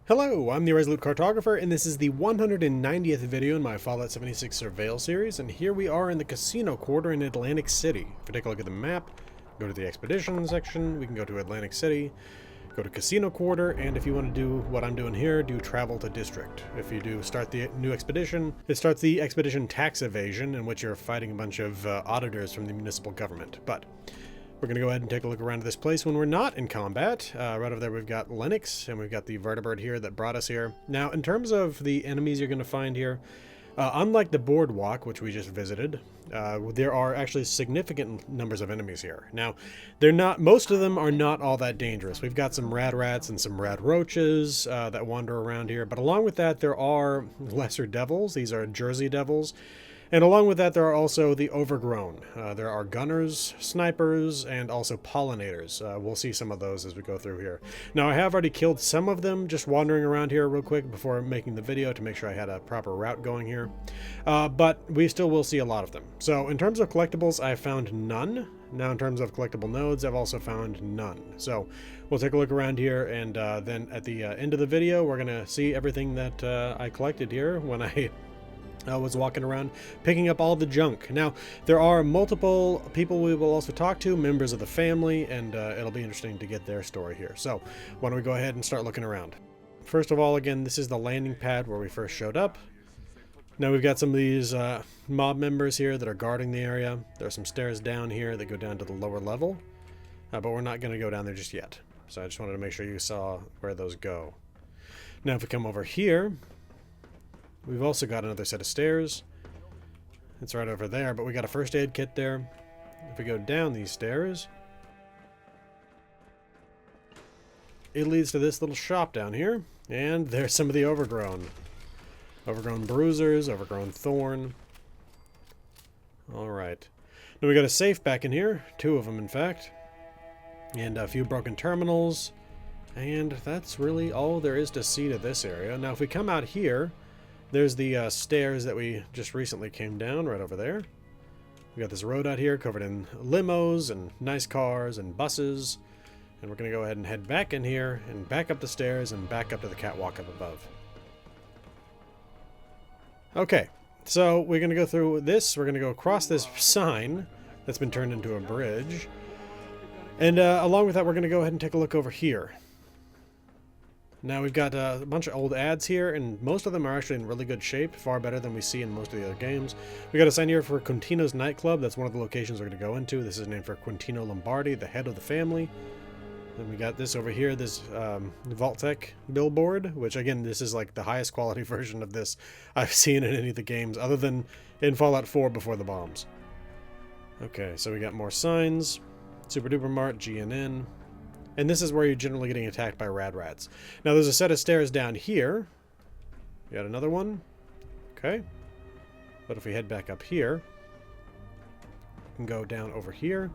Hello, I'm the Resolute Cartographer, and this is the 190th video in my Fallout 76 Surveyal series, and here we are in the Casino Quarter in Atlantic City. If we take a look at the map, go to the Expedition section, we can go to Atlantic City, go to Casino Quarter, and if you want to do what I'm doing here, do Travel to District. If you do start the new expedition, it starts the Expedition Tax Evasion, in which you're fighting a bunch of auditors from the municipal government. But we're going to go ahead and take a look around this place when we're not in combat. Right over there we've got Lennox, and we've got the vertebrate here that brought us here. Now, in terms of the enemies you're going to find here, unlike the Boardwalk, which we just visited, there are actually significant numbers of enemies here. Now, most of them are not all that dangerous. We've got some Radrats and some Radroaches that wander around here, but along with that, there are lesser devils. These are Jersey devils. And along with that, there are also the Overgrown. There are gunners, snipers, and also pollinators. We'll see some of those as we go through here. Now, I have already killed some of them just wandering around here real quick before making the video to make sure I had a proper route going here. But we still will see a lot of them. So in terms of collectibles, I found none. Now in terms of collectible nodes, I've also found none. So we'll take a look around here, and then at the end of the video, we're going to see everything that I collected here when I was walking around picking up all the junk. Now, there are multiple people we will also talk to, members of the family, and it'll be interesting to get their story here. So, why don't we go ahead and start looking around. First of all, again, this is the landing pad where we first showed up. Now we've got some of these mob members here that are guarding the area. There are some stairs down here that go down to the lower level, but we're not going to go down there just yet. So I just wanted to make sure you saw where those go. Now, if we come over here, we've also got another set of stairs. It's right over there, but we got a first aid kit there. If we go down these stairs, it leads to this little shop down here. And there's some of the Overgrown. Overgrown Bruisers, Overgrown Thorn. Alright. Now we got a safe back in here. 2 of them, in fact. And a few broken terminals. And that's really all there is to see to this area. Now if we come out here, there's the stairs that we just recently came down right over there. We got this road out here covered in limos and nice cars and buses. And we're going to go ahead and head back in here and back up the stairs and back up to the catwalk up above. Okay, so we're going to go through this. We're going to go across this sign that's been turned into a bridge. And along with that, we're going to go ahead and take a look over here. Now we've got a bunch of old ads here, and most of them are actually in really good shape, far better than we see in most of the other games. We got a sign here for Quintinos nightclub. That's one of the locations we're going to go into. This is named for Quintino Lombardi, the head of the family. Then we got this over here, this Vault-Tec billboard, which again, this is like the highest quality version of this I've seen in any of the games, other than in Fallout 4 before the bombs. Okay, so we got more signs. Super Duper Mart, GNN. And this is where you're generally getting attacked by Radrats. Now there's a set of stairs down here. We got another one. Okay. But if we head back up here, we can go down over here.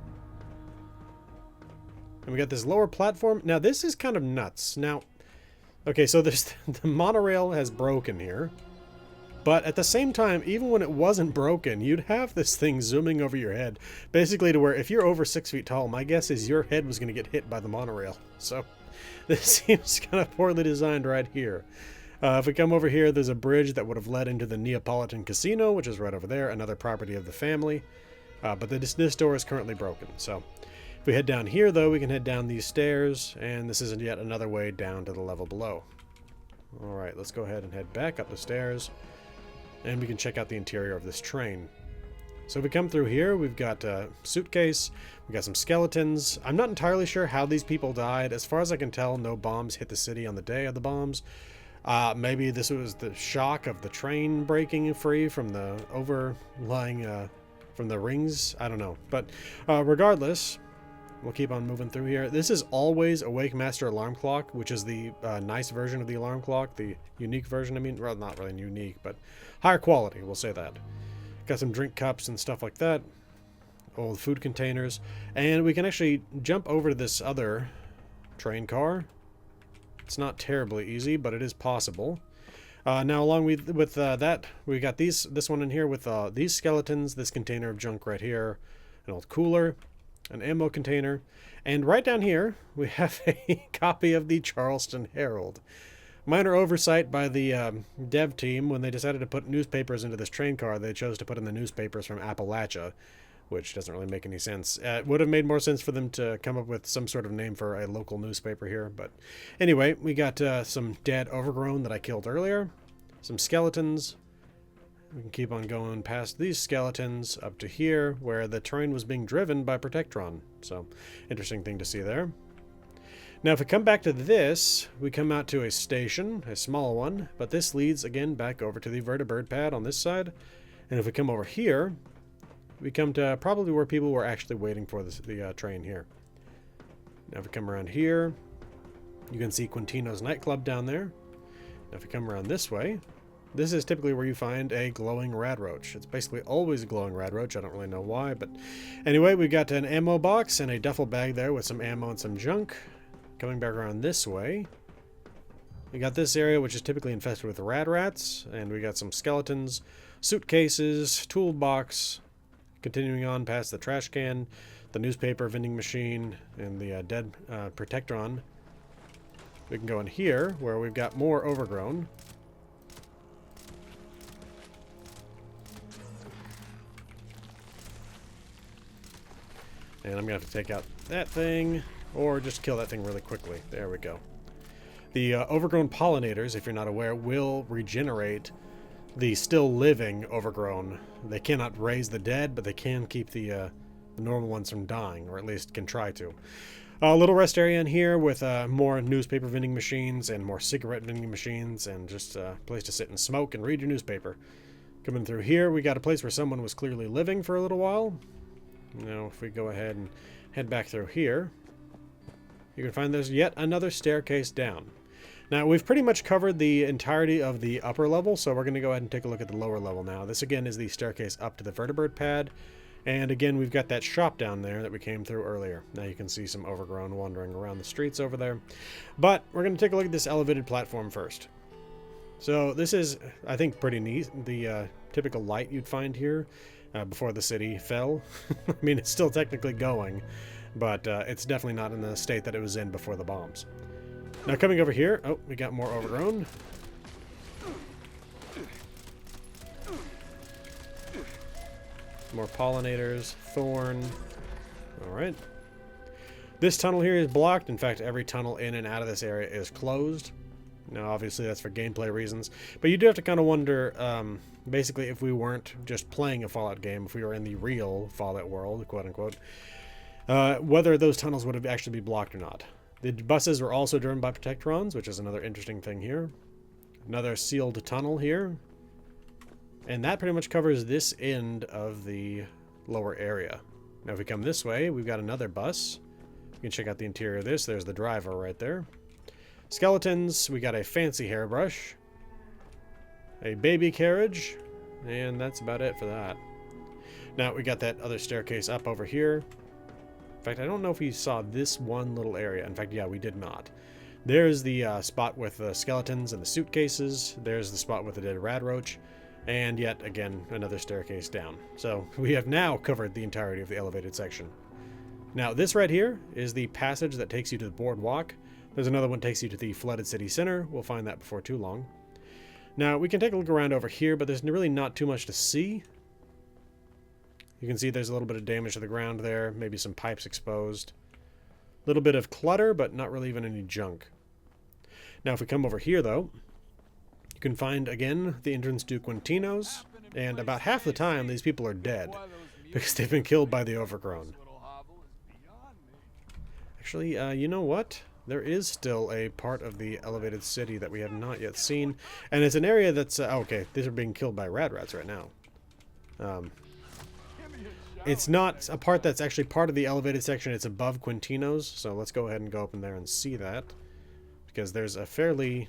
And we got this lower platform. Now this is kind of nuts. Now, okay, so there's the monorail has broken here. But at the same time, even when it wasn't broken, you'd have this thing zooming over your head. Basically to where if you're over 6 feet tall, my guess is your head was going to get hit by the monorail. So this seems kind of poorly designed right here. If we come over here, there's a bridge that would have led into the Neapolitan Casino, which is right over there, another property of the family. But this door is currently broken. So if we head down here, though, we can head down these stairs, and this is yet another way down to the level below. All right, let's go ahead and head back up the stairs. And we can check out the interior of this train. So if we come through here, we've got a suitcase, we've got some skeletons. I'm not entirely sure how these people died. As far as I can tell, no bombs hit the city on the day of the bombs. Maybe this was the shock of the train breaking free from the overlying, from the rings. I don't know. But regardless, we'll keep on moving through here. This is always a Wake Master alarm clock, which is the nice version of the alarm clock, the unique version. I mean, well, not really unique, but higher quality, we'll say that. Got some drink cups and stuff like that. Old food containers. And we can actually jump over to this other train car. It's not terribly easy, but it is possible. Now, along with that, we got this one in here with these skeletons, this container of junk right here, an old cooler, an ammo container, and right down here we have a copy of the Charleston Herald. Minor oversight by the dev team. When they decided to put newspapers into this train car, they chose to put in the newspapers from Appalachia, which doesn't really make any sense. It would have made more sense for them to come up with some sort of name for a local newspaper here. But anyway, we got some dead Overgrown that I killed earlier. Some skeletons. We can keep on going past these skeletons up to here, where the train was being driven by Protectron. So, interesting thing to see there. Now, if we come back to this, we come out to a station, a small one, but this leads, again, back over to the vertibird pad on this side. And if we come over here, we come to probably where people were actually waiting for the train here. Now, if we come around here, you can see Quintinos nightclub down there. Now, if we come around this way, this is typically where you find a glowing Radroach. It's basically always a glowing Radroach. I don't really know why, but anyway, we got an ammo box and a duffel bag there with some ammo and some junk. Coming back around this way, we got this area which is typically infested with Radrats, and we got some skeletons, suitcases, toolbox. Continuing on past the trash can, the newspaper vending machine, and the dead Protectron. We can go in here where we've got more Overgrown. And I'm going to have to take out that thing, or just kill that thing really quickly. There we go. The Overgrown Pollenators, if you're not aware, will regenerate the still living Overgrown. They cannot raise the dead, but they can keep the normal ones from dying, or at least can try to. A little rest area in here with more newspaper vending machines and more cigarette vending machines, and just a place to sit and smoke and read your newspaper. Coming through here, we got a place where someone was clearly living for a little while. Now, if we go ahead and head back through here, you can find there's yet another staircase down. Now, we've pretty much covered the entirety of the upper level, so we're going to go ahead and take a look at the lower level now. This, again, is the staircase up to the vertibird pad. And, again, we've got that shop down there that we came through earlier. Now you can see some Overgrown wandering around the streets over there. But we're going to take a look at this elevated platform first. So this is, I think, pretty neat. The typical light you'd find here before the city fell. I mean, it's still technically going, but it's definitely not in the state that it was in before the bombs. Now coming over here, oh, we got more Overgrown. More Pollenators, Thorn. Alright. This tunnel here is blocked. In fact, every tunnel in and out of this area is closed. Now, obviously, that's for gameplay reasons. But you do have to kind of wonder, basically, if we weren't just playing a Fallout game, if we were in the real Fallout world, quote-unquote, whether those tunnels would have actually be blocked or not. The buses were also driven by Protectrons, which is another interesting thing here. Another sealed tunnel here. And that pretty much covers this end of the lower area. Now, if we come this way, we've got another bus. You can check out the interior of this. There's the driver right there. Skeletons, we got a fancy hairbrush, a baby carriage, and that's about it for that. Now, we got that other staircase up over here. In fact, I don't know if we saw this one little area. In fact, yeah, we did not. There's the spot with the skeletons and the suitcases. There's the spot with the dead Radroach. And yet, again, another staircase down. So, we have now covered the entirety of the elevated section. Now, this right here is the passage that takes you to the boardwalk. There's another one that takes you to the flooded city center. We'll find that before too long. Now, we can take a look around over here, but there's really not too much to see. You can see there's a little bit of damage to the ground there, maybe some pipes exposed. A little bit of clutter, but not really even any junk. Now, if we come over here, though, you can find, again, the entrance to Quintinos, and about half the time, these people are dead, because they've been killed by the Overgrown. Actually, you know what? There is still a part of the elevated city that we have not yet seen. And it's an area that's... okay, these are being killed by Radrats right now. It's not a part that's actually part of the elevated section. It's above Quintinos. So let's go ahead and go up in there and see that. Because there's a fairly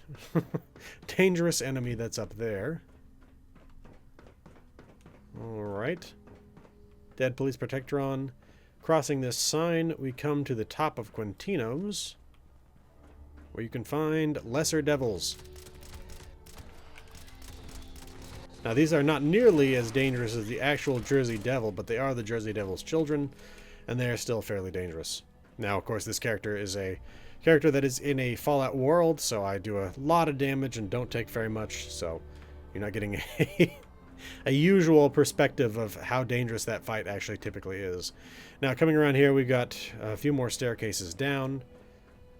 dangerous enemy that's up there. Alright. Dead Police Protectron. Crossing this sign, we come to the top of Quintinos, where you can find lesser devils. Now, these are not nearly as dangerous as the actual Jersey Devil, but they are the Jersey Devil's children, and they are still fairly dangerous. Now, of course, this character is a character that is in a Fallout world, so I do a lot of damage and don't take very much, so you're not getting a usual perspective of how dangerous that fight actually typically is. Now, coming around here, we've got a few more staircases down,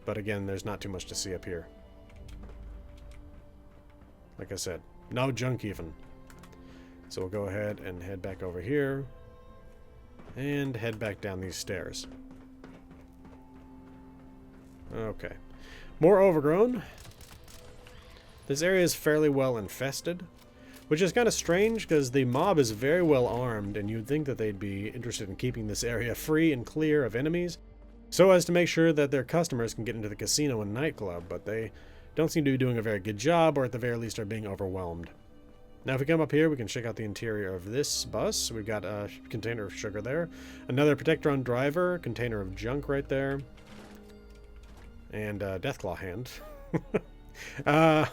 but again, there's not too much to see up here. Like I said, no junk even. So we'll go ahead and head back over here and head back down these stairs. Okay. More overgrown. This area is fairly well infested, which is kind of strange because the mob is very well armed, and you'd think that they'd be interested in keeping this area free and clear of enemies so as to make sure that their customers can get into the casino and nightclub, but they don't seem to be doing a very good job, or at the very least are being overwhelmed. Now if we come up here, we can check out the interior of this bus. We've got a container of sugar there, another Protectron driver, container of junk right there, and a Deathclaw hand.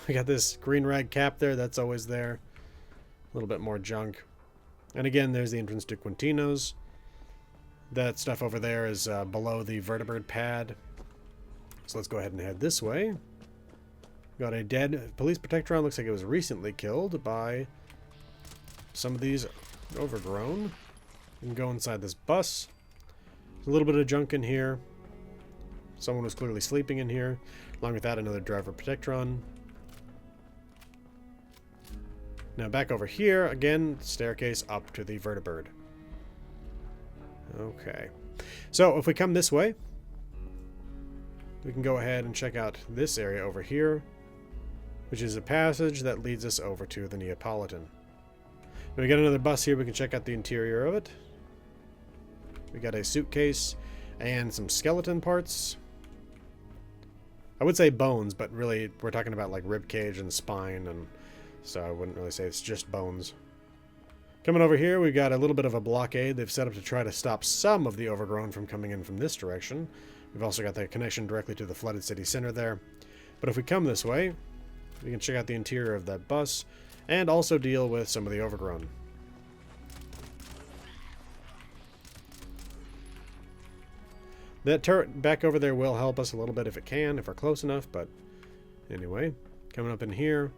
We got this green rag cap there, that's always there. A little bit more junk. And again, there's the entrance to Quintinos. That stuff over there is below the vertibird pad. So let's go ahead and head this way. Got a dead police Protectron. Looks like it was recently killed by some of these overgrown. We can go inside this bus. There's a little bit of junk in here. Someone was clearly sleeping in here. Along with that, another driver Protectron. Now back over here, again, staircase up to the vertibird. Okay. So if we come this way, we can go ahead and check out this area over here, which is a passage that leads us over to the Neapolitan. Now we got another bus here, we can check out the interior of it. We got a suitcase and some skeleton parts. I would say bones, but really we're talking about like rib cage and spine, and so I wouldn't really say it's just bones. Coming over here, we've got a little bit of a blockade they've set up to try to stop some of the overgrown from coming in from this direction. We've also got the connection directly to the flooded city center there. But if we come this way, we can check out the interior of that bus and also deal with some of the overgrown. That turret back over there will help us a little bit if it can, if we're close enough, but anyway, coming up in here,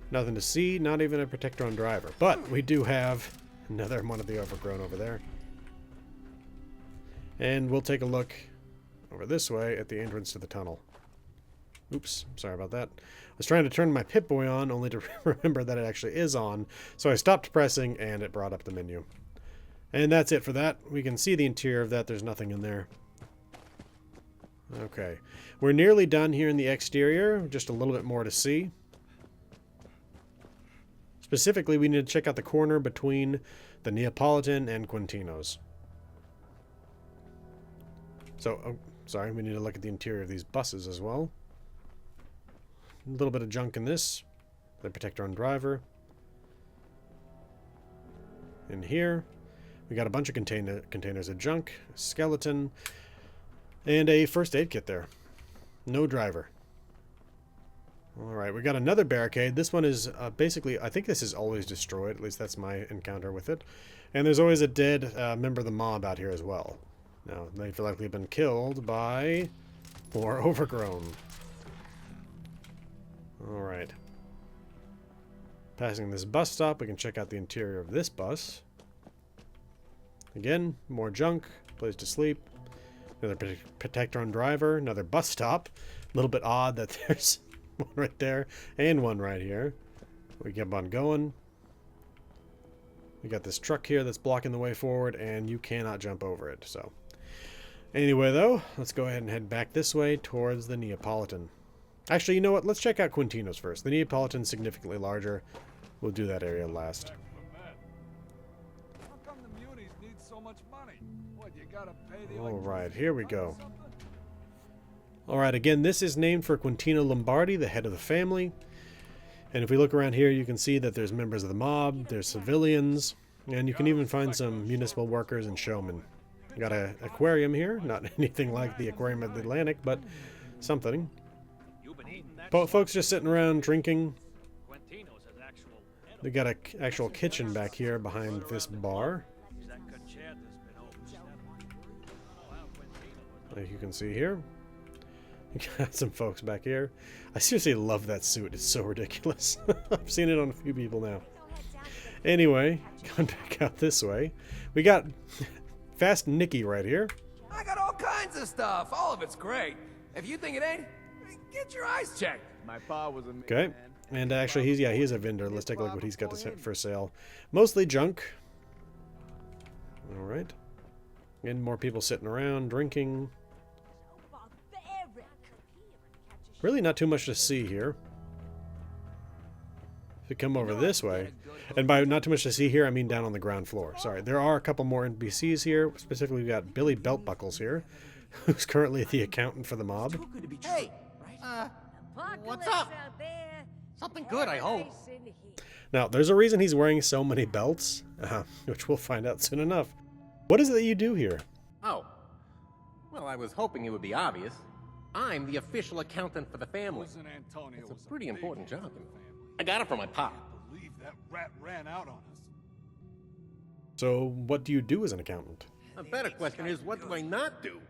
nothing to see, not even a Protectron driver. But we do have another one of the overgrown over there. And we'll take a look over this way at the entrance to the tunnel. Oops, sorry about that. I was trying to turn my Pip-Boy on, only to remember that it actually is on. So I stopped pressing, and it brought up the menu. And that's it for that. We can see the interior of that. There's nothing in there. Okay. We're nearly done here in the exterior. Just a little bit more to see. Specifically, we need to check out the corner between the Neapolitan and Quintinos. So, oh, sorry, we need to look at the interior of these buses as well. A little bit of junk in this. The Protectron driver. In here, we got a bunch of containers of junk, a skeleton, and a first aid kit there. No driver. Alright, we got another barricade. This one is basically, I think this is always destroyed. At least that's my encounter with it. And there's always a dead member of the mob out here as well. Now, they've likely been killed by more overgrown. Alright. Passing this bus stop, we can check out the interior of this bus. Again, more junk, place to sleep. Another Protectron driver, another bus stop. A little bit odd that there's one right there and one right here. We keep on going. We got this truck here that's blocking the way forward, and you cannot jump over it. So anyway, though, let's go ahead and head back this way towards the Neapolitan. Actually, you know what? Let's check out Quintinos first. The Neapolitan's significantly larger. We'll do that area last. Alright, here we go. Alright, again, this is named for Quintino Lombardi, the head of the family. And if we look around here, you can see that there's members of the mob, there's civilians, and you can even find some municipal workers and showmen. Got an aquarium here, not anything like the aquarium of the Atlantic, but something. Folks just sitting around drinking. They got an actual kitchen back here behind this bar, like you can see here. Got some folks back here. I seriously love that suit. It's so ridiculous. I've seen it on a few people now. Anyway, going back out this way, we got Fast Nicky right here. I got all kinds of stuff. All of it's great. If you think it ain't, get your eyes checked. My pa was a okay. And actually, he's a vendor. Let's take a look what he's got for sale. Mostly junk. All right. And more people sitting around, drinking. Really not too much to see here. If you come over this way, and by not too much to see here, I mean down on the ground floor. Sorry, there are a couple more NPCs here. Specifically, we've got Billy Beltbuckles here, who's currently the accountant for the mob. Hey, what's up? Something good, I hope. Now, there's a reason he's wearing so many belts, which we'll find out soon enough. What is it that you do here? Oh, well, I was hoping it would be obvious. I'm the official accountant for the family. It's a pretty important job. I got it from my pop. I believe that rat ran out on us. So, what do you do as an accountant? A better question is, what do I not do?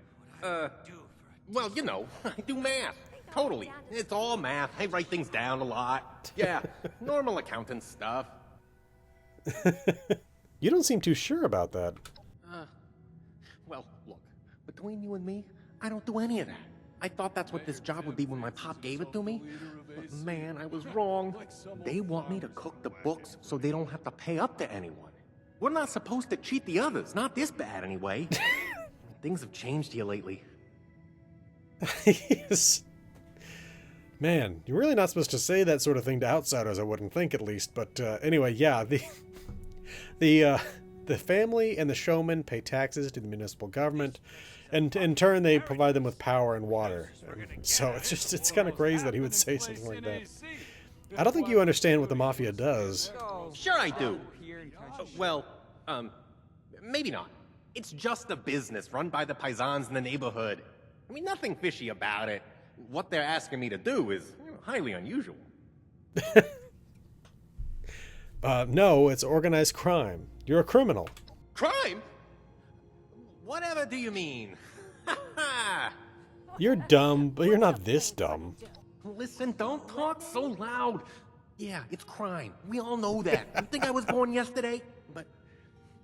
Well, you know, I do math. Totally. It's all math. I write things down a lot. Yeah, normal accountant stuff. You don't seem too sure about that. Well, look, between you and me, I don't do any of that. I thought that's what this job would be when my pop gave it to me. But man, I was wrong. They want me to cook the books so they don't have to pay up to anyone. We're not supposed to cheat the others. Not this bad, anyway. Things have changed here lately. Yes. Man, you're really not supposed to say that sort of thing to outsiders, I wouldn't think, at least. But anyway, yeah, the family and the showman pay taxes to the municipal government, and in turn they provide them with power and water. So it's kind of crazy that he would say something like that. I don't think you understand what the mafia does. Sure I do. Well, maybe not. It's just a business run by the paisans in the neighborhood. I mean, nothing fishy about it. What they're asking me to do is highly unusual. No, it's organized crime. You're a criminal. Crime? Whatever do you mean? You're dumb, but you're not this dumb. Listen, don't talk so loud. Yeah, it's crime. We all know that. You think I was born yesterday? But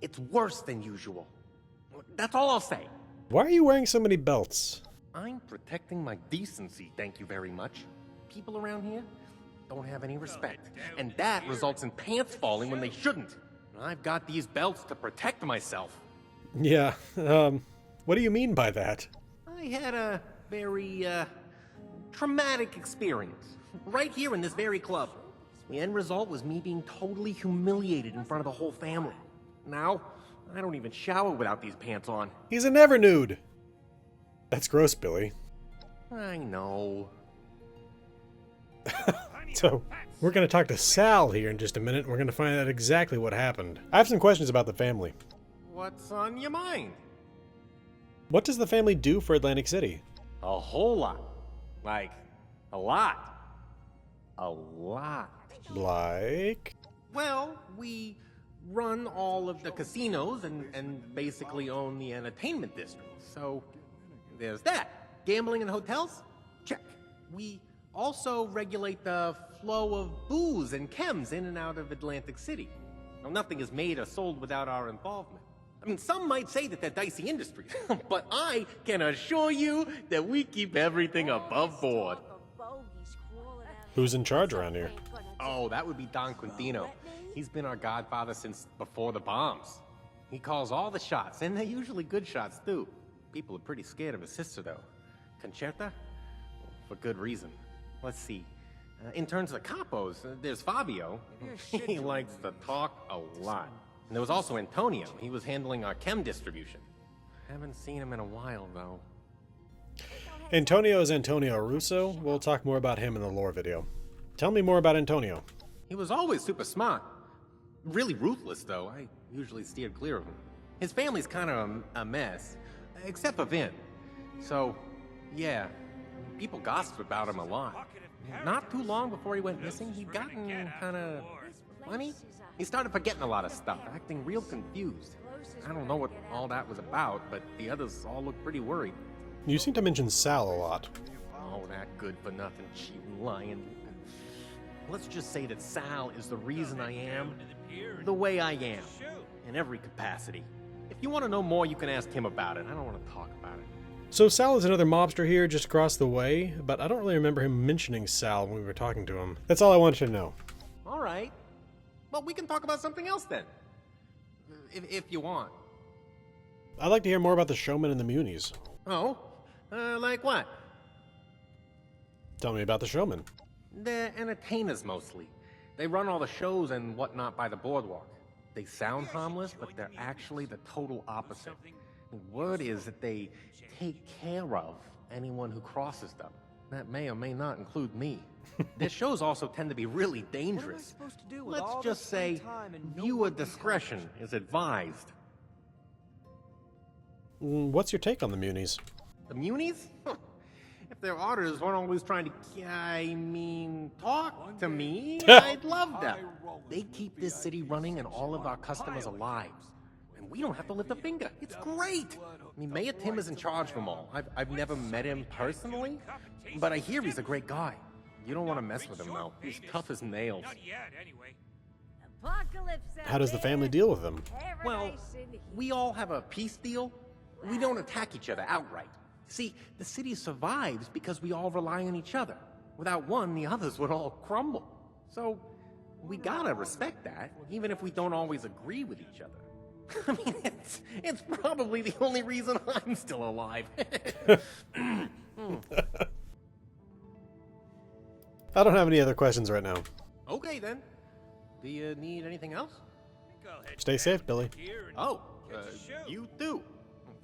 it's worse than usual. That's all I'll say. Why are you wearing so many belts? I'm protecting my decency, thank you very much. People around here don't have any respect, and that results in pants falling when they shouldn't. I've got these belts to protect myself. Yeah, what do you mean by that? I had a very, traumatic experience, right here in this very club. The end result was me being totally humiliated in front of the whole family. Now, I don't even shower without these pants on. He's a never nude. That's gross, Billy. I know. So, we're going to talk to Sal here in just a minute. We're going to find out exactly what happened. I have some questions about the family. What's on your mind? What does the family do for Atlantic City? A whole lot. Like, a lot. A lot. Like? Well, we run all of the casinos and basically own the entertainment district. So, there's that. Gambling in hotels? Check. We also regulate the flow of booze and chems in and out of Atlantic City. Now, nothing is made or sold without our involvement. I mean, some might say that they're dicey industries, but I can assure you that we keep everything above board. Who's in charge around here? Oh, that would be Don Quintino. He's been our godfather since before the bombs. He calls all the shots, and they're usually good shots, too. People are pretty scared of his sister, though. Conterta? For good reason. Let's see. In terms of the capos, there's Fabio. He likes to talk a lot. And there was also Antonio. He was handling our chem distribution. Haven't seen him in a while, though. Antonio is Antonio Russo. We'll talk more about him in the lore video. Tell me more about Antonio. He was always super smart. Really ruthless, though. I usually steered clear of him. His family's kind of a mess, except for Vin. So, yeah, people gossip about him a lot. Not too long before he went missing, he'd gotten kind of funny. He started forgetting a lot of stuff, acting real confused. I don't know what all that was about, but the others all looked pretty worried. You seem to mention Sal a lot. Oh, that good-for-nothing, cheating, lying. Let's just say that Sal is the reason I am the way I am, in every capacity. If you want to know more, you can ask him about it. I don't want to talk about it. So Sal is another mobster here just across the way, but I don't really remember him mentioning Sal when we were talking to him. That's all I wanted to know. All right. Well, we can talk about something else then. If you want. I'd like to hear more about the showmen and the munis. Oh? Like what? Tell me about the showmen. They're entertainers mostly. They run all the shows and whatnot by the boardwalk. They sound harmless, but they're actually the total opposite. The word is that they take care of anyone who crosses them. That may or may not include me. Their shows also tend to be really dangerous. Let's just say viewer discretion is advised. What's your take on the munis? The munis? If their auditors weren't always trying to, talk to me, I'd love them. They keep this city running and all of our customers alive. And we don't have to lift a finger. It's great. I mean, Mayor Tim is in charge of them all. I've never met him personally, but I hear he's a great guy. You don't want to mess with him, though. He's tough as nails. How does the family deal with them? Well, we all have a peace deal. We don't attack each other outright. See, the city survives because we all rely on each other. Without one, the others would all crumble. So, we gotta respect that, even if we don't always agree with each other. I mean, it's probably the only reason I'm still alive. I don't have any other questions right now. Okay, then. Do you need anything else? Stay safe, Billy. Oh, you too.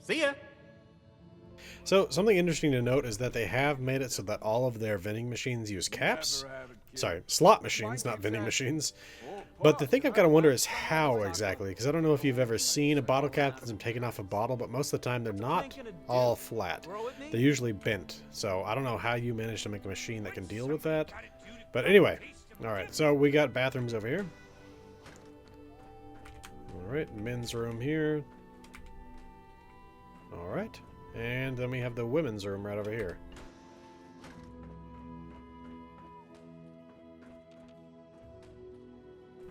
See ya. So, something interesting to note is that they have made it so that all of their vending machines use caps. Sorry, slot machines, not vending machines. But the thing I've got to wonder is how exactly, because I don't know if you've ever seen a bottle cap that's been taken off a bottle, but most of the time they're not all flat. They're usually bent. So, I don't know how you managed to make a machine that can deal with that. But anyway, alright, so we got bathrooms over here. Alright, men's room here. Alright. And then we have the women's room right over here.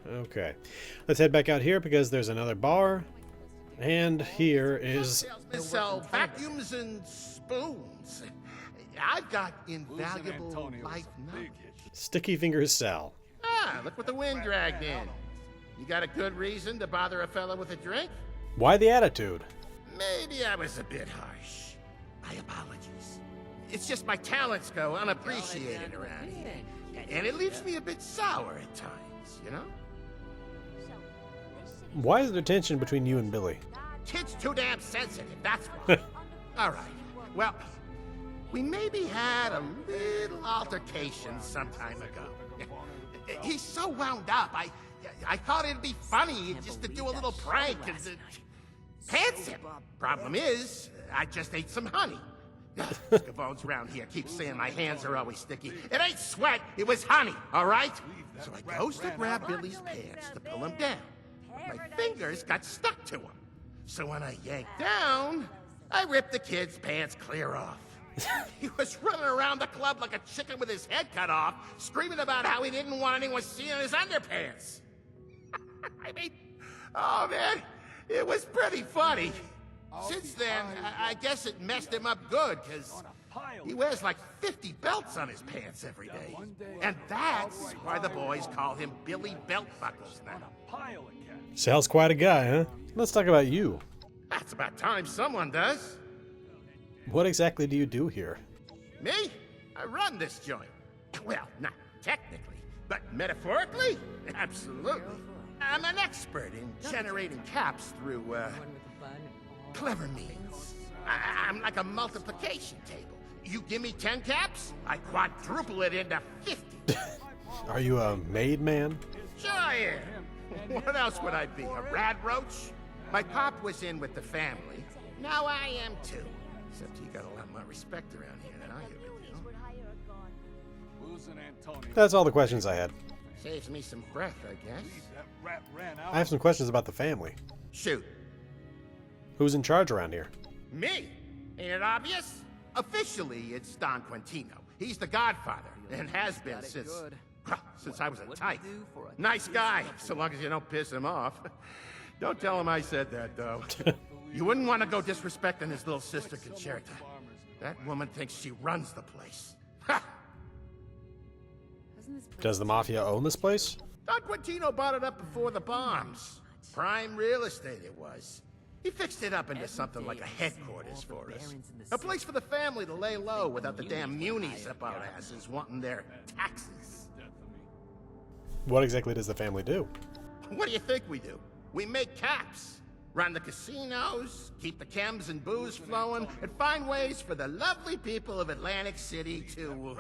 Okay. Let's head back out here because there's another bar. And here is... They sell vacuums and spoons. I've got invaluable life knowledge. Sticky Fingers Sal. Ah, look what the wind dragged in. You got a good reason to bother a fella with a drink? Why the attitude? Maybe I was a bit harsh. My apologies. It's just my talents go unappreciated around here. And it leaves me a bit sour at times, you know? Why is there tension between you and Billy? Kid's too damn sensitive, that's why. All right. Well, we maybe had a little altercation some time ago. He's so wound up, I thought it'd be funny just to do a little prank and pants him. Problem is, I just ate some honey. Scavones around here keep saying my hands are always sticky. It ain't sweat, it was honey, all right? So I goes to grab Billy's pants to pull him down. My fingers got stuck to him. So when I yanked down, I ripped the kid's pants clear off. He was running around the club like a chicken with his head cut off, screaming about how he didn't want anyone seeing his underpants. I mean, oh man, it was pretty funny. Since then, I guess it messed him up good, because he wears like 50 belts on his pants every day. And that's why the boys call him Billy Belt Buckles now. Sal's quite a guy, huh? Let's talk about you. That's about time someone does. What exactly do you do here? Me? I run this joint. Well, not technically, but metaphorically, absolutely. I'm an expert in generating caps through, clever means. I'm like a multiplication table. You give me 10 caps, I quadruple it into 50. Are you a made man? Sure I am. What else would I be, a radroach? My pop was in with the family. Now I am too. Except you got a lot more respect around here than I do. That's all the questions I had. Saves me some breath, I guess. I have some questions about the family. Shoot. Who's in charge around here? Me? Ain't it obvious? Officially, it's Don Quintino. He's the godfather, and has been since I was a tyke. Nice guy, so long as you don't piss him off. Don't tell him I said that, though. You wouldn't want to go disrespecting his little sister, Conterta. That woman thinks she runs the place. Ha! Does the Mafia own this place? Don Quintino bought it up before the bombs. Prime real estate it was. He fixed it up into something like a headquarters for us. A place for the family to lay low without the damn munis up our asses wanting their taxes. What exactly does the family do? What do you think we do? We make caps. Run the casinos, keep the chems and booze flowing, and find ways for the lovely people of Atlantic City to,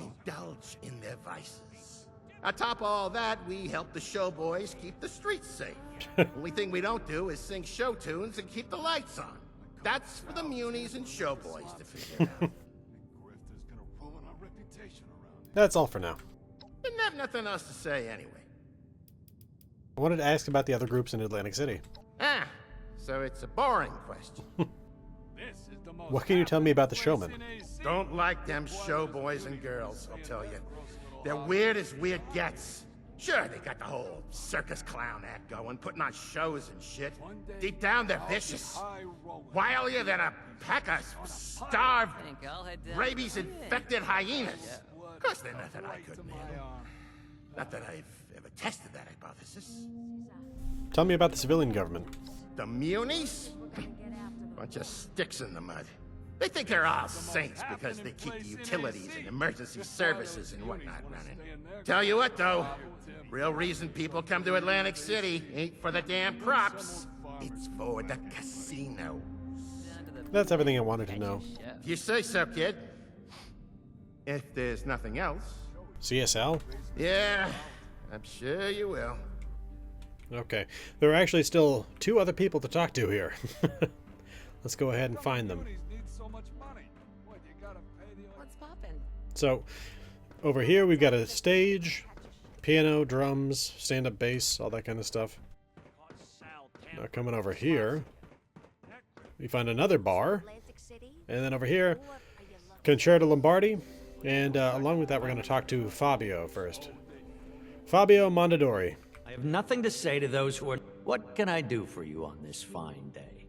indulge in their vices. On top of all that, we help the showboys keep the streets safe. Only thing we don't do is sing show tunes and keep the lights on. That's for the munis and showboys to figure out. That's all for now. Didn't have nothing else to say anyway. I wanted to ask about the other groups in Atlantic City. Ah, so it's a boring question. What can you tell me about the showmen? Don't like them showboys and girls, I'll tell you. They're weird as weird gets. Sure, they got the whole circus clown act going, putting on shows and shit. Deep down, they're vicious. Wilier than a pack of starved, rabies-infected hyenas. Of course, they're nothing I couldn't handle. Not that I've ever tested that hypothesis. Tell me about the civilian government. The munis? Bunch of sticks in the mud. They think they're all saints because they keep the utilities and emergency services and whatnot running. Tell you what, though, real reason people come to Atlantic City ain't for the damn props. It's for the casino. That's everything I wanted to know. You say so, kid. If there's nothing else. CSL? Yeah, I'm sure you will. Okay. There are actually still two other people to talk to here. Let's go ahead and find them. What's poppin'? So, over here we've got a stage, piano, drums, stand-up bass, all that kind of stuff. Now coming over here, we find another bar. And then over here, Concerta Lombardi. And along with that, we're going to talk to Fabio first. Fabio Mondadori. I have nothing to say to those who are... What can I do for you on this fine day?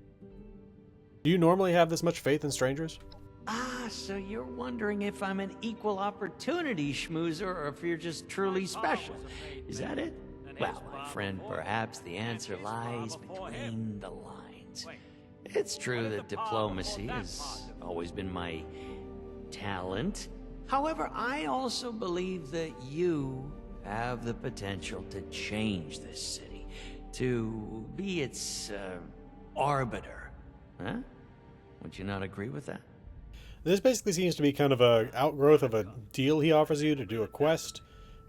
Do you normally have this much faith in strangers? Ah, so you're wondering if I'm an equal opportunity schmoozer or if you're just truly special. Is that it? Well, my friend, perhaps the answer lies between the lines. It's true that diplomacy has always been my talent. However, I also believe that you have the potential to change this city, to be its arbiter. Huh? Would you not agree with that? This basically seems to be kind of a outgrowth of a deal he offers you to do a quest.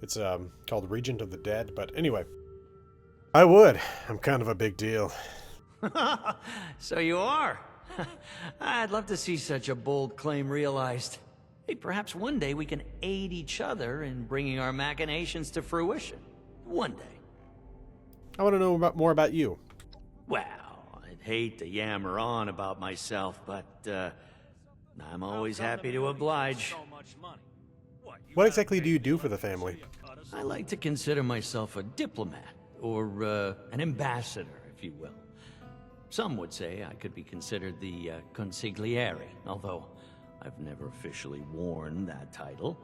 It's called Regent of the Dead, but anyway. I would. I'm kind of a big deal. So you are. I'd love to see such a bold claim realized. Hey, perhaps one day we can aid each other in bringing our machinations to fruition. One day. I want to know more about you. Well, I'd hate to yammer on about myself, but I'm always happy to oblige. What exactly do you do for the family? I like to consider myself a diplomat, or an ambassador, if you will. Some would say I could be considered the consigliere, although I've never officially worn that title.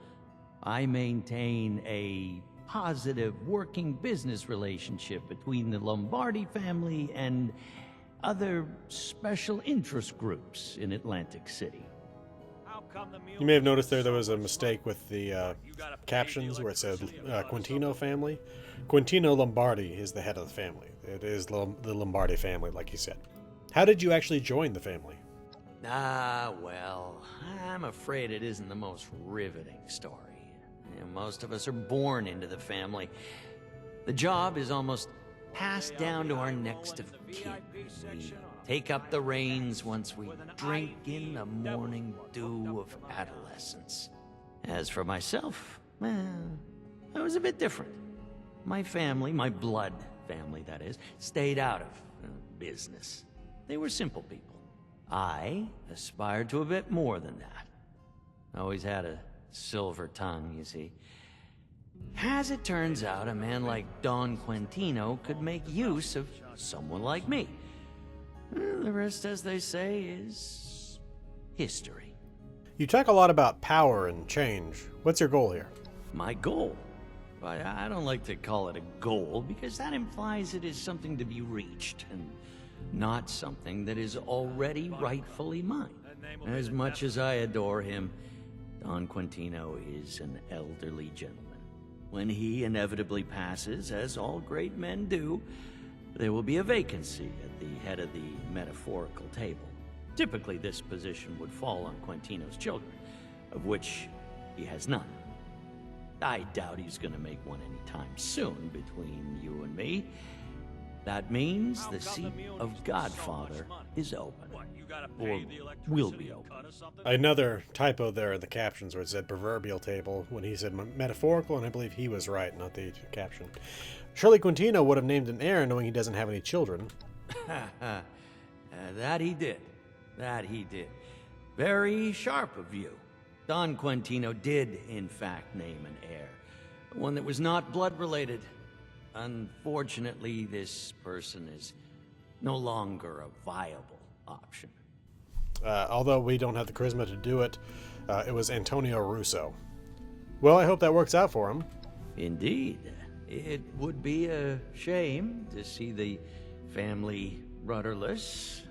I maintain a positive working business relationship between the Lombardi family and other special interest groups in Atlantic City. You may have noticed there was a mistake with the captions where it said Quintino family. Quintino Lombardi is the head of the family. It is the Lombardi family, like you said. How did you actually join the family? Ah, well, I'm afraid it isn't the most riveting story. You know, most of us are born into the family. The job is almost passed down to our next of kin. We take up the reins once we drink in the morning dew of adolescence. As for myself, well, I was a bit different. My family, my blood family that is, stayed out of business. They were simple people. I aspired to a bit more than that. I always had a silver tongue, you see. As it turns out, a man like Don Quintino could make use of someone like me. The rest, as they say, is history. You talk a lot about power and change. What's your goal here? My goal? But I don't like to call it a goal because that implies it is something to be reached and not something that is already rightfully mine. As much as I adore him, Don Quintino is an elderly gentleman. When he inevitably passes, as all great men do, there will be a vacancy at the head of the metaphorical table. Typically, this position would fall on Quintino's children, of which he has none. I doubt he's going to make one anytime soon between you and me. That means the seat of Godfather is open. Or will be open. Another typo there in the captions where it said proverbial table when he said metaphorical, and I believe he was right, not the caption. Surely Quintino would have named an heir knowing he doesn't have any children. That he did. That he did. Very sharp of you. Don Quintino did, in fact, name an heir. One that was not blood-related. Unfortunately, this person is no longer a viable option. Although we don't have the charisma to do it, it was Antonio Russo. Well, I hope that works out for him. Indeed. It would be a shame to see the family rudderless.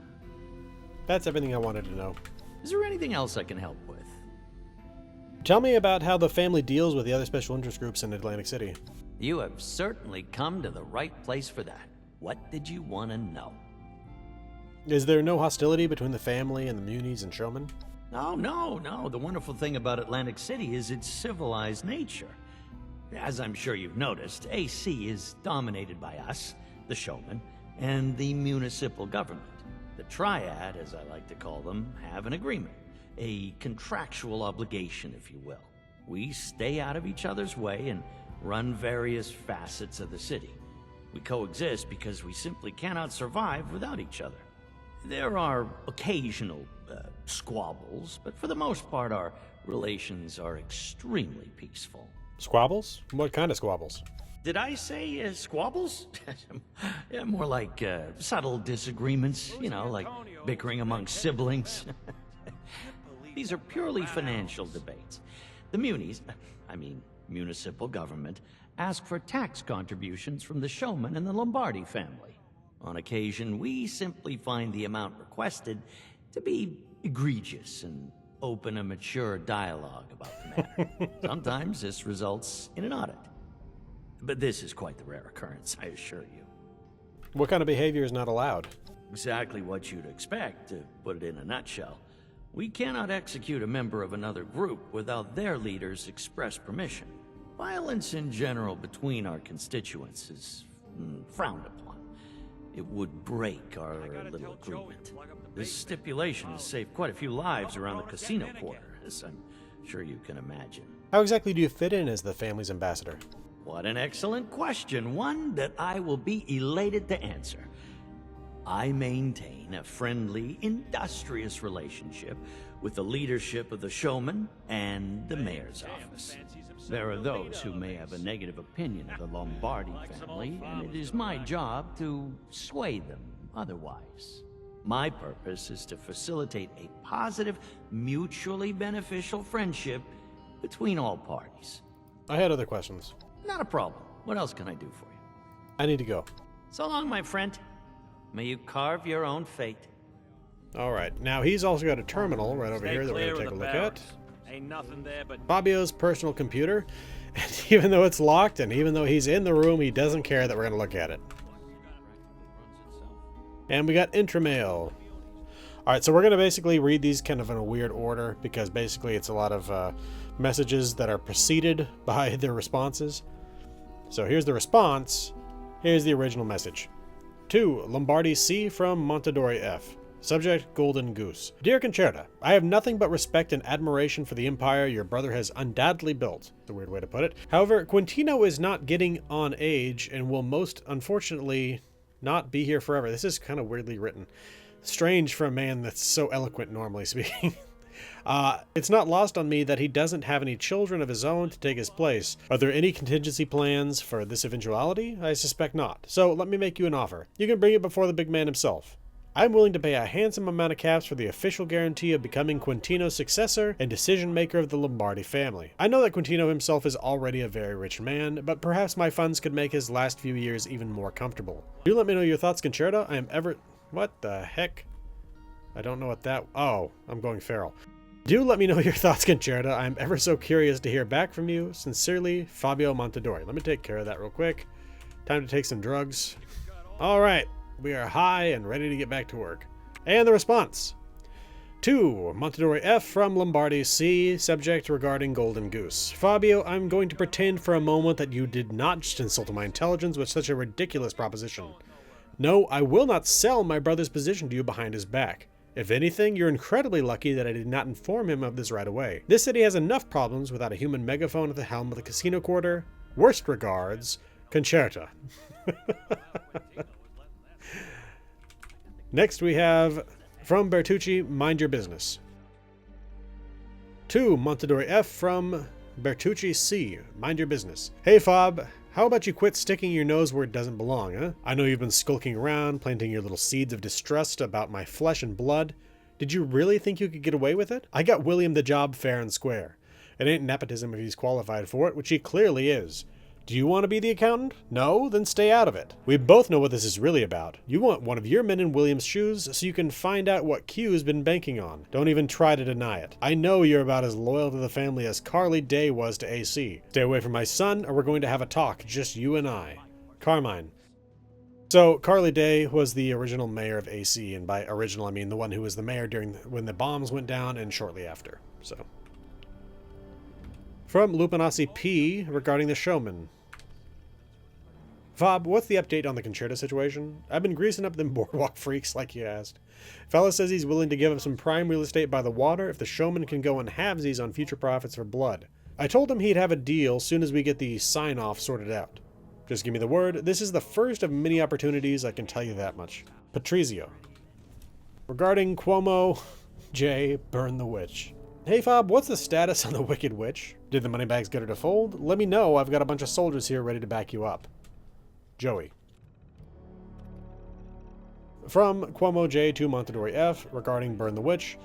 That's everything I wanted to know. Is there anything else I can help with? Tell me about how the family deals with the other special interest groups in Atlantic City. You have certainly come to the right place for that. What did you want to know? Is there no hostility between the family and the munis and showmen? No. The wonderful thing about Atlantic City is its civilized nature. As I'm sure you've noticed, AC is dominated by us, the showmen, and the municipal government. The triad, as I like to call them, have an agreement. A contractual obligation, if you will. We stay out of each other's way and run various facets of the city. We coexist because we simply cannot survive without each other. There are occasional squabbles, but for the most part our relations are extremely peaceful. Squabbles? What kind of squabbles? Did I say squabbles? Yeah, more like subtle disagreements, like bickering among siblings. These are purely financial debates. The municipal government, ask for tax contributions from the showman and the Lombardi family. On occasion, we simply find the amount requested to be egregious and open a mature dialogue about the matter. Sometimes this results in an audit. But this is quite the rare occurrence, I assure you. What kind of behavior is not allowed? Exactly what you'd expect, to put it in a nutshell. We cannot execute a member of another group without their leaders' express permission. Violence in general between our constituents is frowned upon. It would break our little agreement. This stipulation has saved quite a few lives around the casino quarter, as I'm sure you can imagine. How exactly do you fit in as the family's ambassador? What an excellent question, one that I will be elated to answer. I maintain a friendly, industrious relationship with the leadership of the showman and the mayor's office. There are those who may have a negative opinion of the Lombardi family, and it is my job to sway them otherwise. My purpose is to facilitate a positive, mutually beneficial friendship between all parties. I had other questions. Not a problem. What else can I do for you? I need to go. So long, my friend. May you carve your own fate. All right. Now, he's also got a terminal right over here that we're going to take a look at. Ain't nothing there but Fabio's personal computer. And even though it's locked and even though he's in the room, he doesn't care that we're going to look at it. And we got intramail. All right, so we're going to basically read these kind of in a weird order because basically it's a lot of messages that are preceded by their responses. So here's the response. Here's the original message. To Lombardi C from Mondadori F. Subject, Golden Goose. Dear Conterta, I have nothing but respect and admiration for the empire your brother has undoubtedly built. It's a weird way to put it. However, Quintino is not getting on age and will most unfortunately not be here forever. This is kind of weirdly written. Strange for a man that's so eloquent, normally speaking. It's not lost on me that he doesn't have any children of his own to take his place. Are there any contingency plans for this eventuality? I suspect not. So let me make you an offer. You can bring it before the big man himself. I'm willing to pay a handsome amount of caps for the official guarantee of becoming Quintino's successor and decision-maker of the Lombardi family. I know that Quintino himself is already a very rich man, but perhaps my funds could make his last few years even more comfortable. Do let me know your thoughts, Conterta. I am ever... What the heck? I don't know what that... Oh, I'm going feral. Do let me know your thoughts, Conterta. I am ever so curious to hear back from you. Sincerely, Fabio Mondadori. Let me take care of that real quick. Time to take some drugs. All right. We are high and ready to get back to work. And the response. To Mondadori F from Lombardi C, subject regarding Golden Goose. Fabio, I'm going to pretend for a moment that you did not just insult my intelligence with such a ridiculous proposition. No, I will not sell my brother's position to you behind his back. If anything, you're incredibly lucky that I did not inform him of this right away. This city has enough problems without a human megaphone at the helm of the casino quarter. Worst regards, Conterta. Next we have, from Bertucci, mind your business. To Mondadori F from Bertucci C, mind your business. Hey Fab, how about you quit sticking your nose where it doesn't belong, huh? I know you've been skulking around, planting your little seeds of distrust about my flesh and blood. Did you really think you could get away with it? I got William the job fair and square. It ain't nepotism if he's qualified for it, which he clearly is. Do you want to be the accountant? No? Then stay out of it. We both know what this is really about. You want one of your men in William's shoes so you can find out what Q's been banking on. Don't even try to deny it. I know you're about as loyal to the family as Carly Day was to AC. Stay away from my son or we're going to have a talk, just you and I. Carmine. So, Carly Day was the original mayor of AC, and by original I mean the one who was the mayor during when the bombs went down and shortly after. So, from Lupinasi P regarding the showman. Fob, what's the update on the Conterta situation? I've been greasing up them boardwalk freaks like you asked. Fella says he's willing to give up some prime real estate by the water if the showman can go in halvesies on future profits for blood. I told him he'd have a deal soon as we get the sign-off sorted out. Just give me the word. This is the first of many opportunities, I can tell you that much. Patrizio. Regarding Cuomo, J, burn the witch. Hey Fob, what's the status on the Wicked Witch? Did the moneybags get her to fold? Let me know, I've got a bunch of soldiers here ready to back you up. Joey. From Cuomo J to Mondadori F regarding Burn the Witch.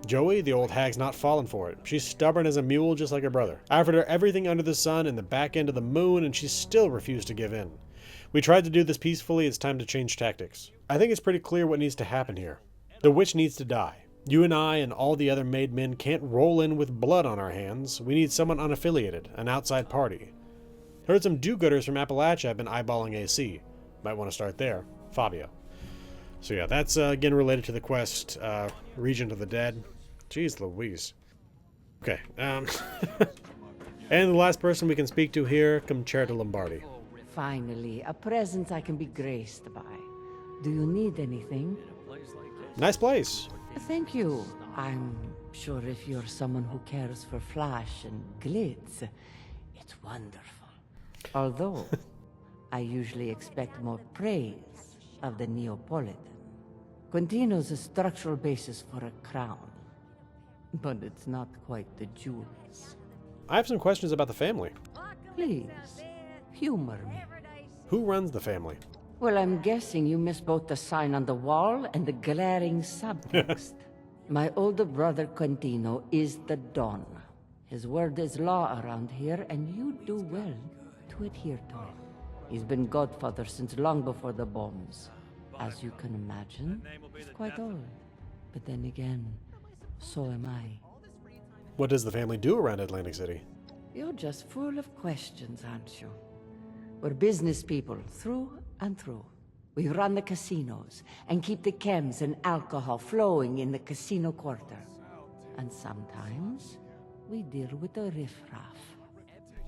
Joey, the old hag's not fallen for it. She's stubborn as a mule just like her brother. I offered her everything under the sun and the back end of the moon and she still refused to give in. We tried to do this peacefully, it's time to change tactics. I think it's pretty clear what needs to happen here. The witch needs to die. You and I and all the other made men can't roll in with blood on our hands. We need someone unaffiliated, an outside party. Heard some do-gooders from Appalachia have been eyeballing AC. Might want to start there. Fabio. So yeah, that's again related to the quest, Regent of the Dead. Jeez Louise. Okay, and the last person we can speak to here, Conterta Lombardi. Finally, a presence I can be graced by. Do you need anything? Nice place. Thank you. I'm sure if you're someone who cares for flash and glitz, it's wonderful. Although, I usually expect more praise of the Neapolitan. Quintinos a structural basis for a crown. But it's not quite the jewels. I have some questions about the family. Please, humor me. Who runs the family? Well, I'm guessing you missed both the sign on the wall and the glaring subtext. My older brother Quintino is the Don. His word is law around here, and you do well to adhere to it. He's been godfather since long before the bombs. As you can imagine, he's quite old. But then again, so am I. What does the family do around Atlantic City? You're just full of questions, aren't you? We're business people, through and through. We run the casinos, and keep the chems and alcohol flowing in the casino quarter. And sometimes, we deal with the riffraff.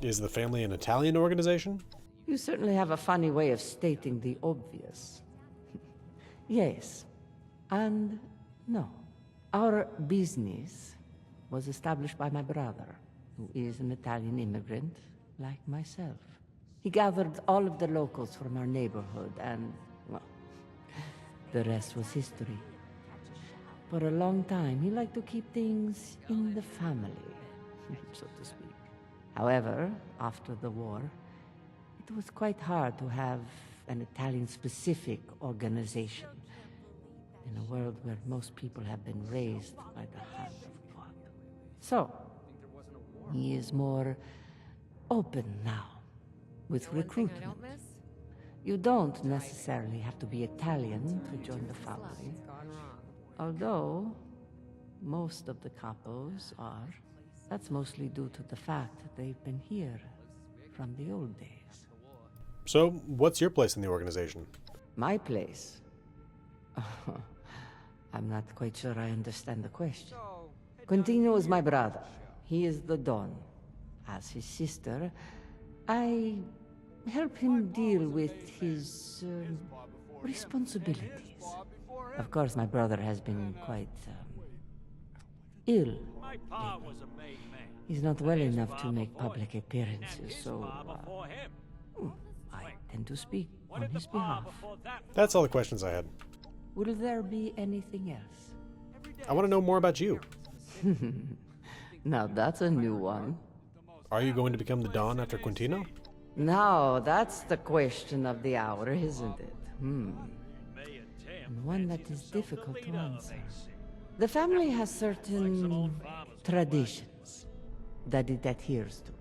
Is the family an Italian organization? You certainly have a funny way of stating the obvious. Yes, and no. Our business was established by my brother, who is an Italian immigrant, like myself. He gathered all of the locals from our neighborhood, and, well, the rest was history. For a long time, he liked to keep things in the family, so to speak. However, after the war, it was quite hard to have an Italian-specific organization in a world where most people have been raised by the hand of God. So, he is more open now with recruitment. You don't necessarily have to be Italian to join the family. Although, most of the capos are. That's mostly due to the fact that they've been here from the old days. So, what's your place in the organization? My place? I'm not quite sure I understand the question. Quintino is my brother. He is the Don. As his sister, I help him deal with his responsibilities. Of course, my brother has been quite ill lately. He's not well enough to make public appearances, so I tend to speak on his behalf. That's all the questions I had. Will there be anything else? I want to know more about you. Now that's a new one. Are you going to become the Don after Quintino? Now that's the question of the hour, isn't it? And one that is difficult to answer. The family has certain traditions that it adheres to.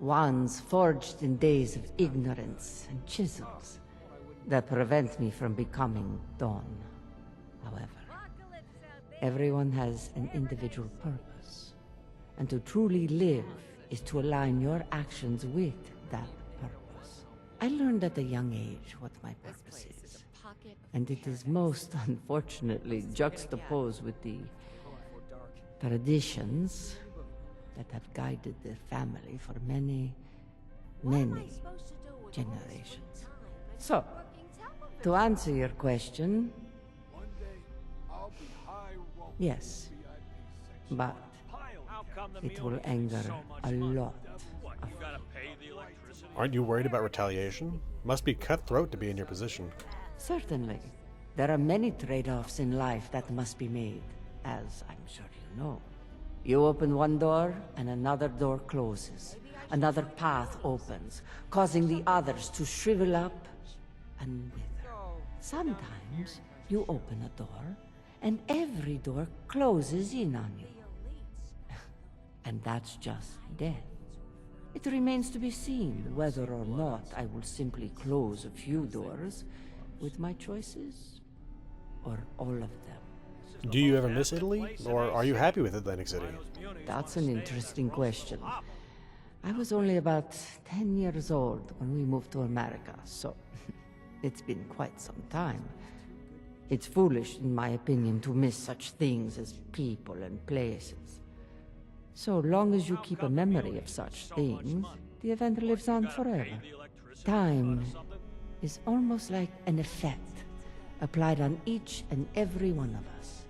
Ones forged in days of ignorance and chisels that prevent me from becoming Don. However, everyone has an individual purpose, and to truly live is to align your actions with that purpose. I learned at a young age what my purpose is, and it is most unfortunately juxtaposed with the traditions that have guided the family for many, many generations. So, to answer your question, yes, but it will anger a lot of people. Aren't you worried about retaliation? Must be cutthroat to be in your position. Certainly. There are many trade-offs in life that must be made, as I'm sure you know. You open one door, and another door closes. Another path opens, causing the others to shrivel up and wither. Sometimes you open a door, and every door closes in on you. And that's just death. It remains to be seen whether or not I will simply close a few doors with my choices, or all of them. Do you ever miss Italy, or are you happy with Atlantic City? That's an interesting question. I was only about 10 years old when we moved to America, so it's been quite some time. It's foolish, in my opinion, to miss such things as people and places. So long as you keep a memory of such things, the event lives on forever. Time is almost like an effect applied on each and every one of us.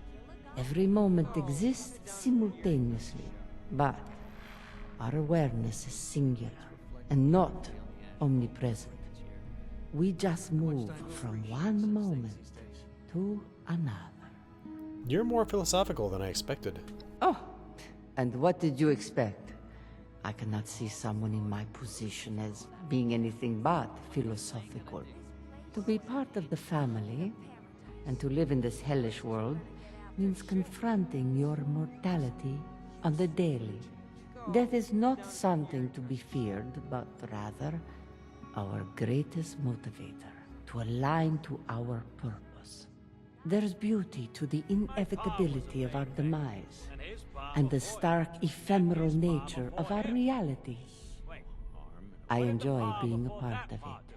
Every moment exists simultaneously, but our awareness is singular and not omnipresent. We just move from one moment to another. You're more philosophical than I expected. Oh, and what did you expect? I cannot see someone in my position as being anything but philosophical. To be part of the family and to live in this hellish world means confronting your mortality on the daily. Death is not something to be feared, but rather our greatest motivator to align to our purpose. There's beauty to the inevitability of our demise and the stark ephemeral nature of our reality. I enjoy being a part of it.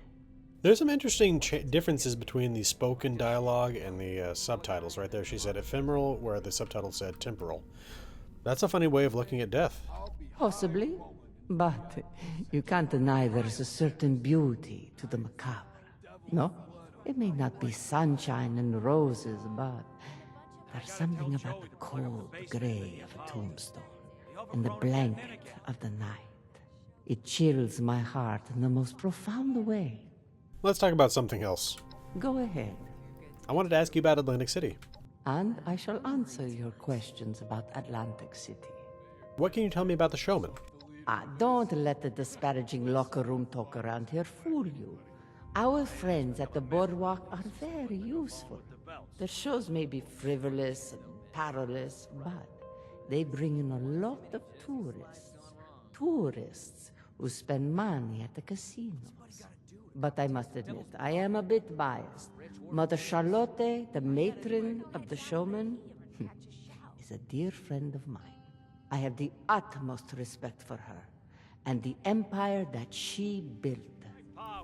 There's some interesting differences between the spoken dialogue and the subtitles. Right there, she said ephemeral, where the subtitle said temporal. That's a funny way of looking at death. Possibly, but you can't deny there's a certain beauty to the macabre. No? It may not be sunshine and roses, but there's something about the cold gray of a tombstone and the blanket of the night. It chills my heart in the most profound way. Let's talk about something else. Go ahead. I wanted to ask you about Atlantic City. And I shall answer your questions about Atlantic City. What can you tell me about the showman? Don't let the disparaging locker room talk around here fool you. Our friends at the Boardwalk are very useful. Their shows may be frivolous and parlous, but they bring in a lot of tourists. Tourists who spend money at the casinos. But I must admit, I am a bit biased. Mother Charlotte, the matron of the showman, is a dear friend of mine. I have the utmost respect for her and the empire that she built.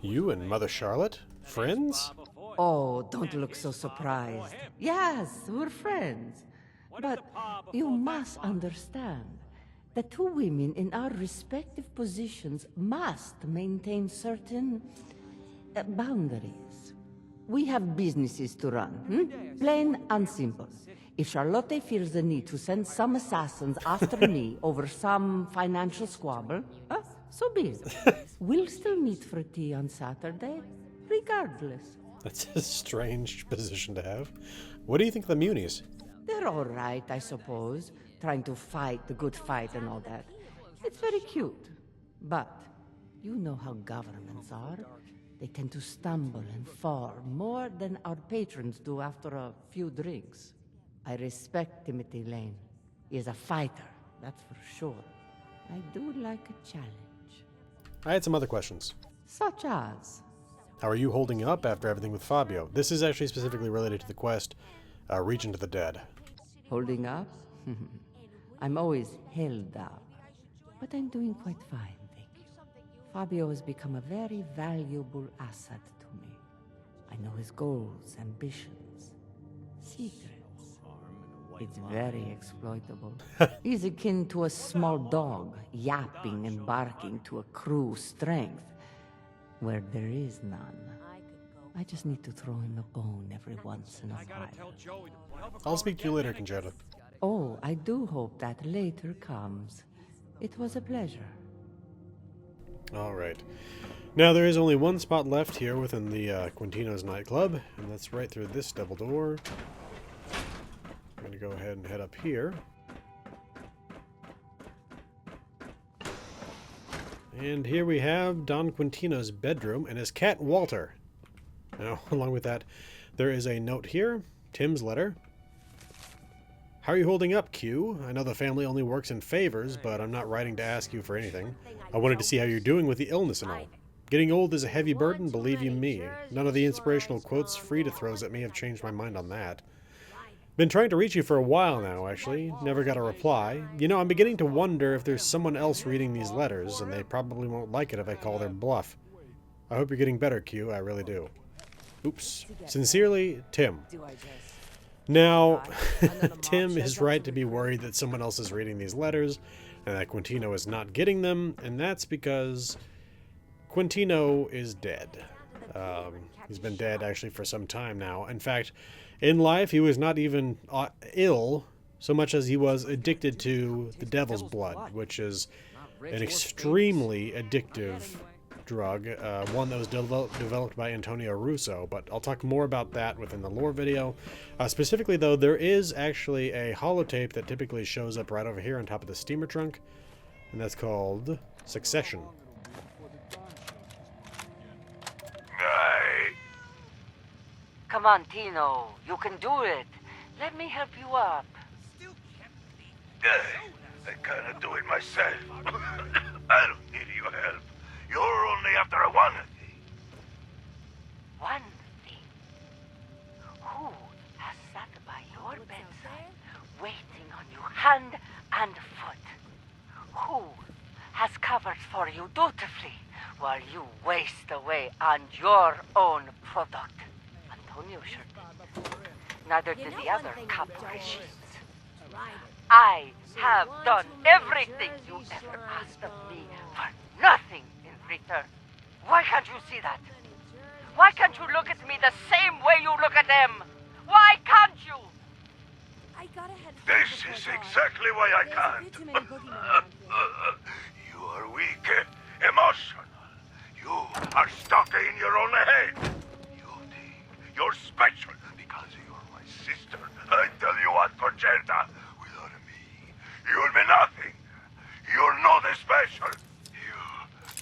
You and Mother Charlotte? Friends? Oh, don't look so surprised. Yes, we're friends. But you must understand, the two women in our respective positions must maintain certain boundaries. We have businesses to run, plain and simple. If Charlotte feels the need to send some assassins after me over some financial squabble, so be it. We'll still meet for tea on Saturday, regardless. That's a strange position to have. What do you think of the Muni's? They're all right, I suppose, trying to fight the good fight and all that. It's very cute. But you know how governments are. They tend to stumble and fall more than our patrons do after a few drinks. I respect Timothy Lane. He is a fighter, that's for sure. I do like a challenge. I had some other questions. Such as? How are you holding up after everything with Fabio? This is actually specifically related to the quest, Reach into the Dead. Holding up? I'm always held up. But I'm doing quite fine, thank you. Fabio has become a very valuable asset to me. I know his goals, ambitions, secrets. It's very exploitable. He's akin to a small dog, yapping and barking to a crew's strength, where there is none. I just need to throw him a bone every once in a while. I'll speak to you later, Conterta. Oh, I do hope that later comes. It was a pleasure. Alright. Now, there is only one spot left here within the Quintinos nightclub, and that's right through this double door. I'm going to go ahead and head up here. And here we have Don Quintino's bedroom and his cat, Walter. Now, along with that, there is a note here, Tim's letter. How are you holding up, Q? I know the family only works in favors, but I'm not writing to ask you for anything. I wanted to see how you're doing with the illness and all. Getting old is a heavy burden, believe you me. None of the inspirational quotes Frida throws at me have changed my mind on that. Been trying to reach you for a while now, actually. Never got a reply. You know, I'm beginning to wonder if there's someone else reading these letters, and they probably won't like it if I call their bluff. I hope you're getting better, Q. I really do. Oops. Sincerely, Tim. Now, Tim is right to be worried that someone else is reading these letters, and that Quintino is not getting them, and that's because Quintino is dead. He's been dead, actually, for some time now. In fact, in life, he was not even ill, so much as he was addicted to the devil's blood, which is an extremely addictive drug, one that was developed by Antonio Russo, but I'll talk more about that within the lore video. Specifically, though, there is actually a holotape that typically shows up right over here on top of the steamer trunk, and that's called Succession. Come on, Tino. You can do it. Let me help you up. I cannot do it myself. I don't need your help. You're only after one thing. One thing. Who has sat by your bedside, waiting on you hand and foot? Who has covered for you dutifully while you waste away on your own product? Antonio sure did. Neither did the other couple regimes. I have done everything you ever asked of me for nothing in return. Why can't you see that? Why can't you look at me the same way you look at them? Why can't you? This is exactly why I can't. You are weak, emotional. You are stuck in your own head. You think you're special because you're my sister. Conterta. Without me, you'll be nothing. You're not special. You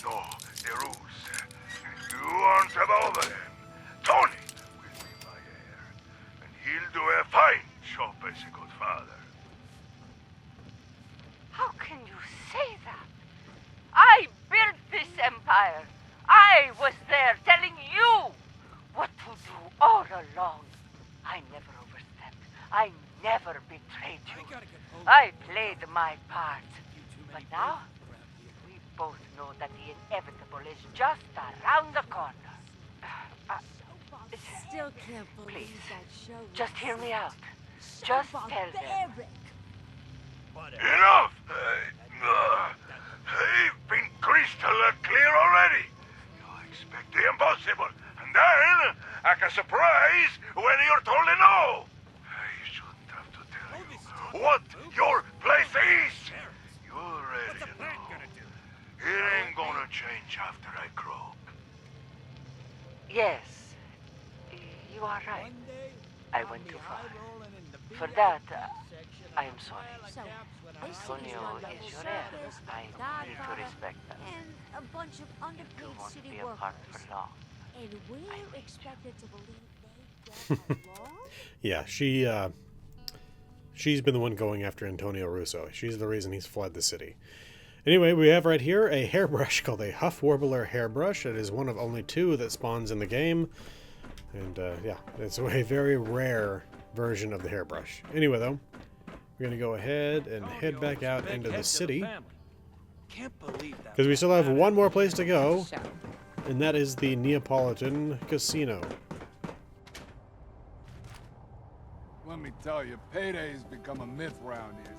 know the rules. You aren't above them. Tony will be my heir, and he'll do a fine job as a good father. How can you say that? I built this empire. I was there telling you what to do all along. I never overstepped. I never betrayed you. I played my part. But now, we both know that the inevitable is just around the corner. Still can't believe Please, that show. just hear me out. Just tell them. Enough! They've been crystal clear already. You expect the impossible, and then act a surprise when you're told no. I shouldn't have to tell you what your place is. You already know. It ain't gonna change after I croak. Yes, you are right. I went too far. For that, I am sorry. So, Antonio is your heir. I need to respect that. and a bunch of You underpaid won't city be workers. apart for long. And we're expected to believe they get along? Yeah, she's been the one going after Antonio Russo. She's the reason he's fled the city. Anyway, we have right here a hairbrush called a Huff Warbler hairbrush. It is one of only 2 that spawns in the game. And yeah, it's a very rare version of the hairbrush. Anyway, though, we're going to go ahead and head back out into the city. Because we still have one more place to go. And that is the Neapolitan Casino. Let me tell you, payday's become a myth around here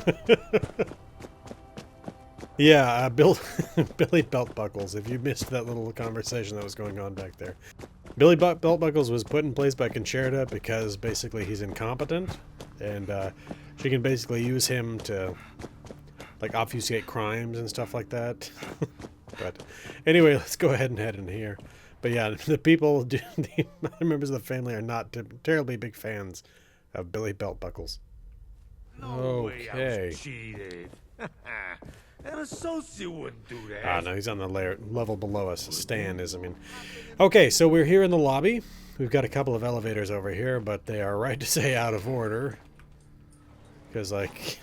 since they... Yeah, Billy Belt Buckles, if you missed that little conversation that was going on back there. Billy Belt Buckles was put in place by Conterta because basically he's incompetent, and she can basically use him to, like, obfuscate crimes and stuff like that. But anyway, let's go ahead and head in here. But yeah, the people, the members of the family are not terribly big fans of Billy Belt Buckles. Okay. Cheated. An associate wouldn't do that. No, he's on the level below us. Stan is, I mean. Okay, so we're here in the lobby. We've got a couple of elevators over here, but they are right to say out of order. Because, like,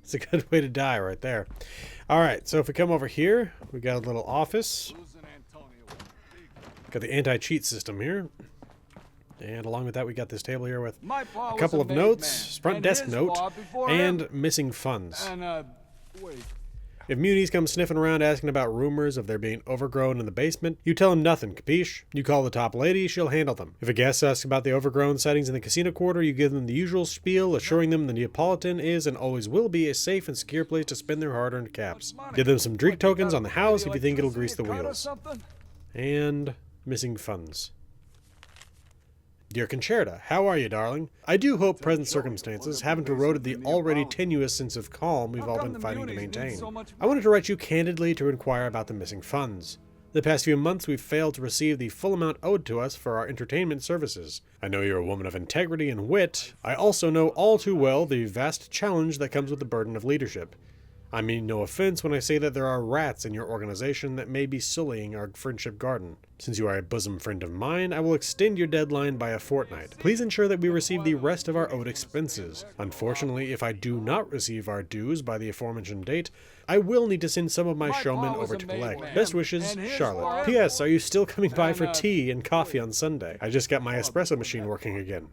it's a good way to die right there. Alright, so if we come over here, we got a little office. Got the anti-cheat system here. And along with that, we got this table here with a couple of notes, front desk note, and missing funds. Wait. If Muni's come sniffing around asking about rumors of there being Overgrown in the basement, you tell him nothing, capiche? You call the top lady, she'll handle them. If a guest asks about the Overgrown sightings in the casino quarter, you give them the usual spiel, assuring them the Neapolitan is and always will be a safe and secure place to spend their hard-earned caps. Give them some drink tokens on the house if you think it'll grease the wheels. And missing funds. Dear Conterta, how are you, darling? I do hope present circumstances haven't eroded the already tenuous sense of calm we've all been fighting to maintain. I wanted to write you candidly to inquire about the missing funds. The past few months we've failed to receive the full amount owed to us for our entertainment services. I know you're a woman of integrity and wit. I also know all too well the vast challenge that comes with the burden of leadership. I mean no offense when I say that there are rats in your organization that may be sullying our friendship garden. Since you are a bosom friend of mine, I will extend your deadline by a fortnight. Please ensure that we receive the rest of our owed expenses. Unfortunately, if I do not receive our dues by the aforementioned date, I will need to send some of my showmen over to collect. Best wishes, Charlotte. P.S. Are you still coming by for tea and coffee on Sunday? I just got my espresso machine working again.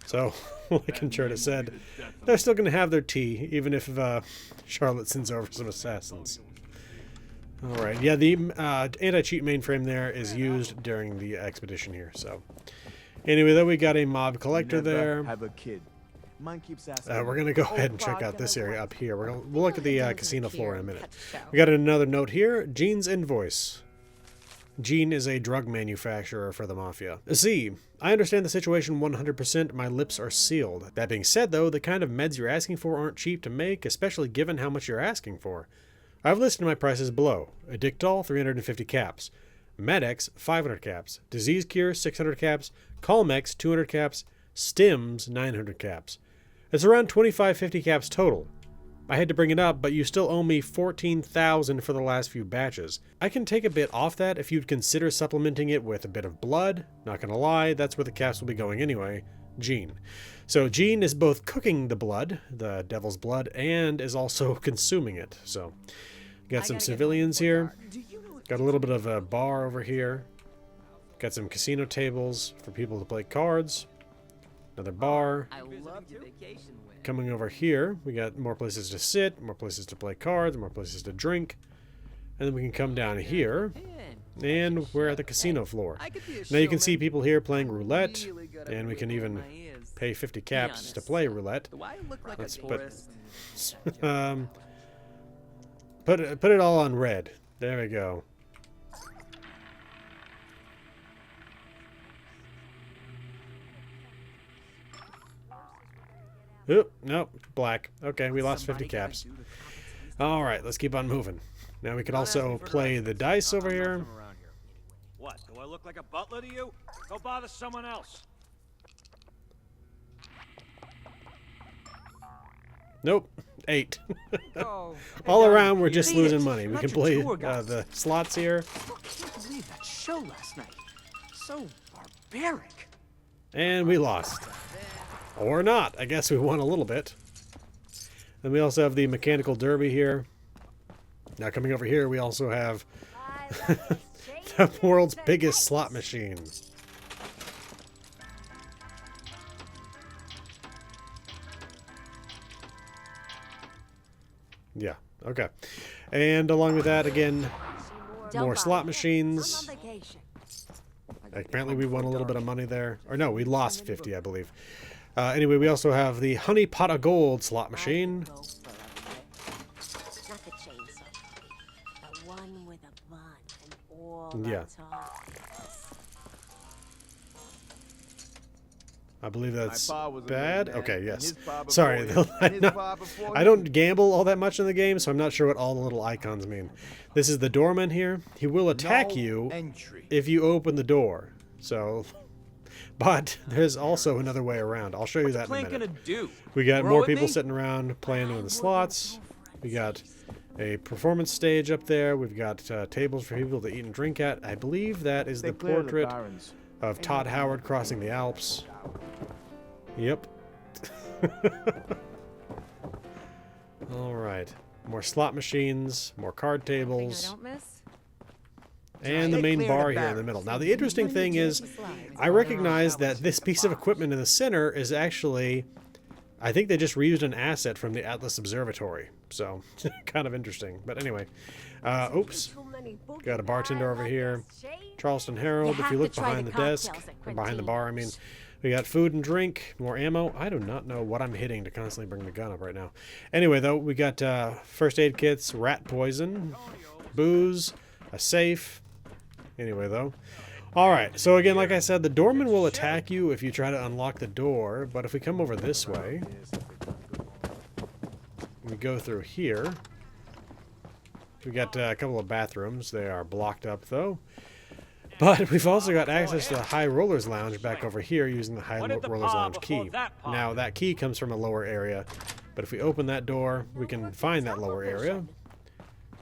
So, like Conterta said, they're still going to have their tea, even if Charlotte sends over some assassins. Alright, yeah, the anti-cheat mainframe there is used during the expedition here, so. Anyway, then we got a mob collector there. Have a kid. Mine keeps asking We're going to go ahead and check out this area up here. We'll look at the casino floor in a minute. We got another note here, Gene's invoice. Gene is a drug manufacturer for the Mafia. See, I understand the situation 100%, my lips are sealed. That being said though, the kind of meds you're asking for aren't cheap to make, especially given how much you're asking for. I've listed my prices below. Addictol, 350 caps. Med-X, 500 caps. Disease Cure, 600 caps. Calmex, 200 caps. Stims, 900 caps. It's around 25-50 caps total. I had to bring it up, but you still owe me 14,000 for the last few batches. I can take a bit off that if you'd consider supplementing it with a bit of blood. Not gonna lie, that's where the caps will be going anyway. Gene. So Gene is both cooking the blood, the devil's blood, and is also consuming it. So, got some civilians here. Got a little bit of a bar over here. Got some casino tables for people to play cards. Another bar. Coming over here, we got more places to sit, more places to play cards, more places to drink. And then we can come down here, and we're at the casino floor. Now you can see people here playing roulette, and we can even pay 50 caps to play roulette. Let's put it all on red. There we go. Oop, nope, black. Okay, we lost 50 caps. Alright, let's keep on moving. Now we could also play the dice over here. What, do I look like a butler to you? Go bother someone else. Nope, 8. All around, we're just losing money. We can play the slots here. I can't believe that show last night. So barbaric. And we lost. Or not. I guess we won a little bit. Then we also have the mechanical derby here. Now coming over here, we also have the world's biggest slot machine. Yeah, okay. And along with that, again, more slot machines. Apparently we won a little bit of money there. Or no, we lost 50, I believe. Anyway, we also have the Honey Pot of Gold slot machine. Yeah. I believe that's bad. Okay, yes. Sorry. I don't gamble all that much in the game, so I'm not sure what all the little icons mean. This is the Doorman here. He will attack you if you open the door. So... But there's also another way around. I'll show you that in a minute. We got more people sitting around playing in the slots. We got a performance stage up there. We've got tables for people to eat and drink at. I believe that is the portrait of Todd Howard crossing the Alps. Yep. All right. More slot machines, more card tables. And the main bar here in the middle. Now, the interesting thing is, I recognize that this piece of equipment in the center is actually, I think they just reused an asset from the Atlas Observatory. So, kind of interesting. But anyway, oops. Got a bartender over here. Charleston Herald, if you look behind the desk, or behind the bar, I mean. We got food and drink, more ammo. I do not know what I'm hitting to constantly bring the gun up right now. Anyway, though, we got first aid kits, rat poison, booze, a safe. Anyway, though. Alright, so again, like I said, the doorman will attack you if you try to unlock the door, but if we come over this way, we go through here. We got a couple of bathrooms. They are blocked up, though. But we've also got access to the High Rollers Lounge back over here using the High Rollers Lounge key. Now, that key comes from a lower area, but if we open that door, we can find that lower area.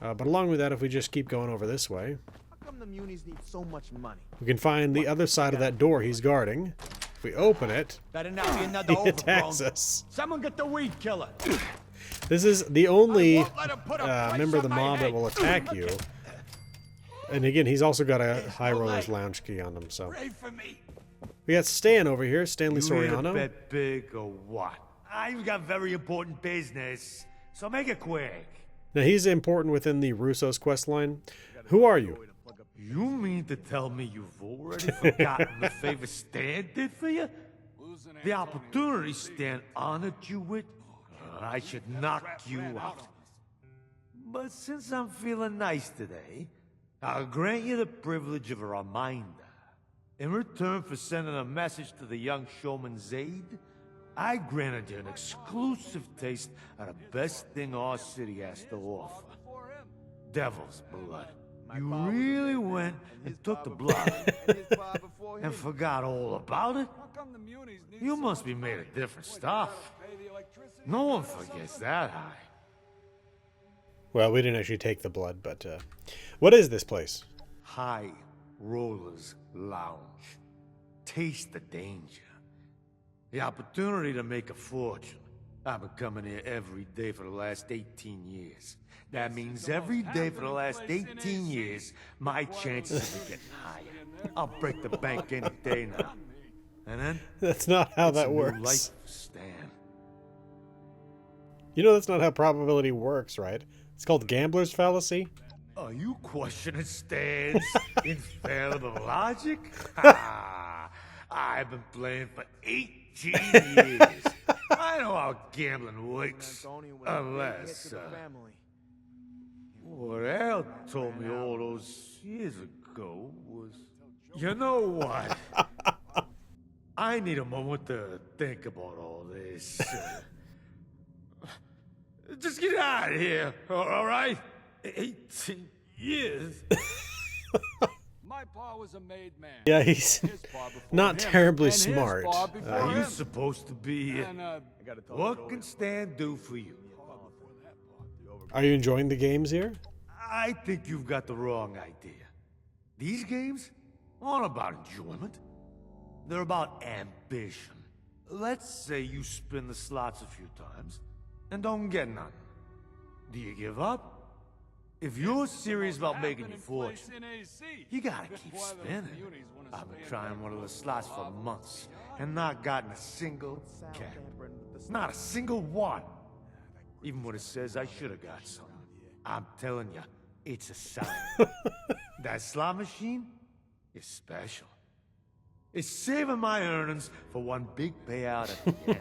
But along with that, if we just keep going over this way, The munis need so much money. we can find the other side of that door he's guarding. If we open it, he attacks us. Someone get the weed killer. This is the only member of the mob that will attack you. And again, he's also got a High Rollers Lounge key on him, so. We got Stan over here, Stanley Soriano. You bet big or what? I've got very important business, so make it quick. Now, he's important within the Russo's quest line. Who are you? You mean to tell me you've already forgotten the favor Stan did for you? The opportunity Stan honored you with? I should knock you out. But since I'm feeling nice today, I'll grant you the privilege of a reminder. In return for sending a message to the young showman's aid, I granted you an exclusive taste of the best thing our city has to offer. Devil's blood. You really went and took the blood and forgot all about it? You must be made of different stuff. No one forgets that high. Well, we didn't actually take the blood, but what is this place? High Rollers Lounge. Taste the danger. The opportunity to make a fortune. I've been coming here every day for the last 18 years. That means every day for the last 18 years, my chances of getting higher. I'll break the bank any day now. And then... That's not how that it's a new works. life for Stan. You know that's not how probability works, right? It's called gambler's fallacy. Are you questioning Stan's infallible logic? Ha! I've been playing for 18 years. I know how gambling works. Unless, what Al told me all those years ago was... You know what? I need a moment to think about all this. Just get out of here, all right? 18 years. My pa was a made man. Yeah, he's not terribly smart. Are you supposed to be... what can Stan do for you? Are you enjoying the games here? I think you've got the wrong idea. These games aren't about enjoyment. They're about ambition. Let's say you spin the slots a few times and don't get none. Do you give up? If you're serious about making your fortune, you gotta keep spinning. I've been trying one of the slots for months and not gotten a single cap. Not a single one. Even when it says I should have got some. I'm telling you, it's a sign. That slot machine is special. It's saving my earnings for one big payout at the end.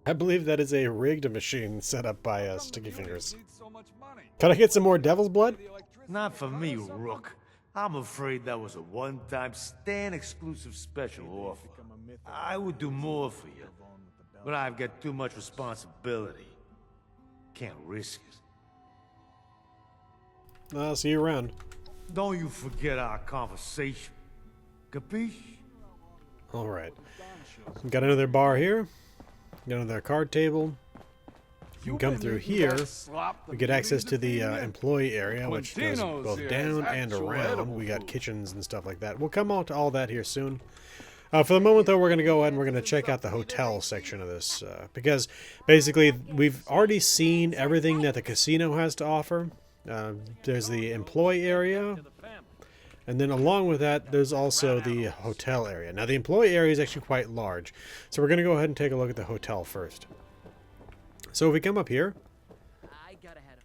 I believe that is a rigged machine set up by Sticky Fingers. Can I get some more devil's blood? Not for me, Rook. I'm afraid that was a one-time Stan-exclusive special offer. I would do more for you, but I've got too much responsibility. Can't risk it. I'll see you around. Don't you forget our conversation. Capiche? Alright. Got another bar here. Got another card table. You can come through here. We get access to the employee area, which goes both down and around. We got kitchens and stuff like that. We'll come on to all that here soon. For the moment, though, we're going to go ahead and we're going to check out the hotel section of this. Because, basically, we've already seen everything that the casino has to offer. There's the employee area. And then along with that, there's also the hotel area. Now, the employee area is actually quite large. So we're going to go ahead and take a look at the hotel first. So if we come up here.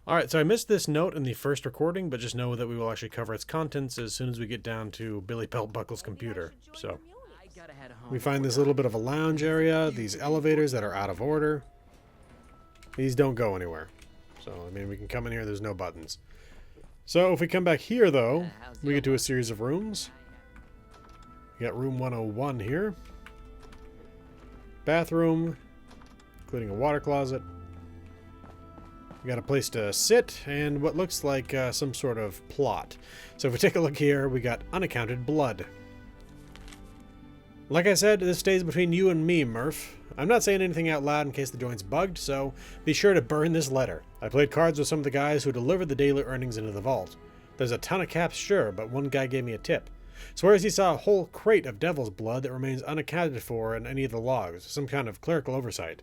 Alright, so I missed this note in the first recording, but just know that we will actually cover its contents as soon as we get down to Billy Peltbuckle's computer. So we find this little bit of a lounge area, these elevators that are out of order. These don't go anywhere. So, I mean, we can come in here, there's no buttons. So if we come back here, though, we get to a series of rooms. We got room 101 here. Bathroom, including a water closet. We got a place to sit and what looks like some sort of plot. So if we take a look here, we got unaccounted blood. Like I said, this stays between you and me, Murph. I'm not saying anything out loud in case the joint's bugged, so be sure to burn this letter. I played cards with some of the guys who delivered the daily earnings into the vault. There's a ton of caps, sure, but one guy gave me a tip. Swears he saw a whole crate of devil's blood that remains unaccounted for in any of the logs, some kind of clerical oversight.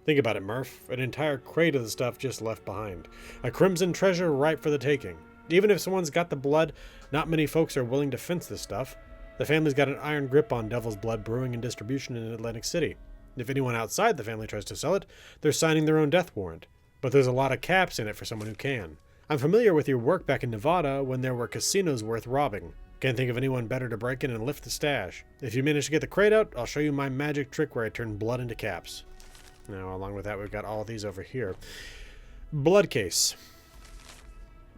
Think about it, Murph. An entire crate of the stuff just left behind. A crimson treasure ripe for the taking. Even if someone's got the blood, not many folks are willing to fence this stuff. The family's got an iron grip on devil's blood brewing and distribution in Atlantic City. If anyone outside the family tries to sell it, they're signing their own death warrant. But there's a lot of caps in it for someone who can. I'm familiar with your work back in Nevada when there were casinos worth robbing. Can't think of anyone better to break in and lift the stash. If you manage to get the crate out, I'll show you my magic trick where I turn blood into caps. Now, along with that, we've got all these over here. Blood case.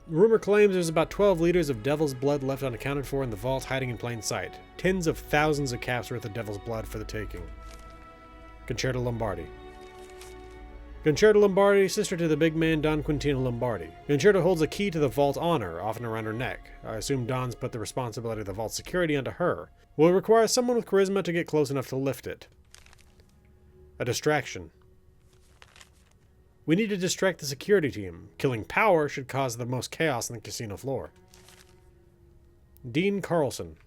Rumor claims there's about 12 liters of devil's blood left unaccounted for in the vault hiding in plain sight. Tens of thousands of caps worth of devil's blood for the taking. Concerta Lombardi. Conterta Lombardi, sister to the big man Don Quintino Lombardi. Conterta holds a key to the vault honor, often around her neck. I assume Don's put the responsibility of the vault security onto her. Will require someone with charisma to get close enough to lift it. A distraction. We need to distract the security team. Killing Power should cause the most chaos on the casino floor. Dean Carlson.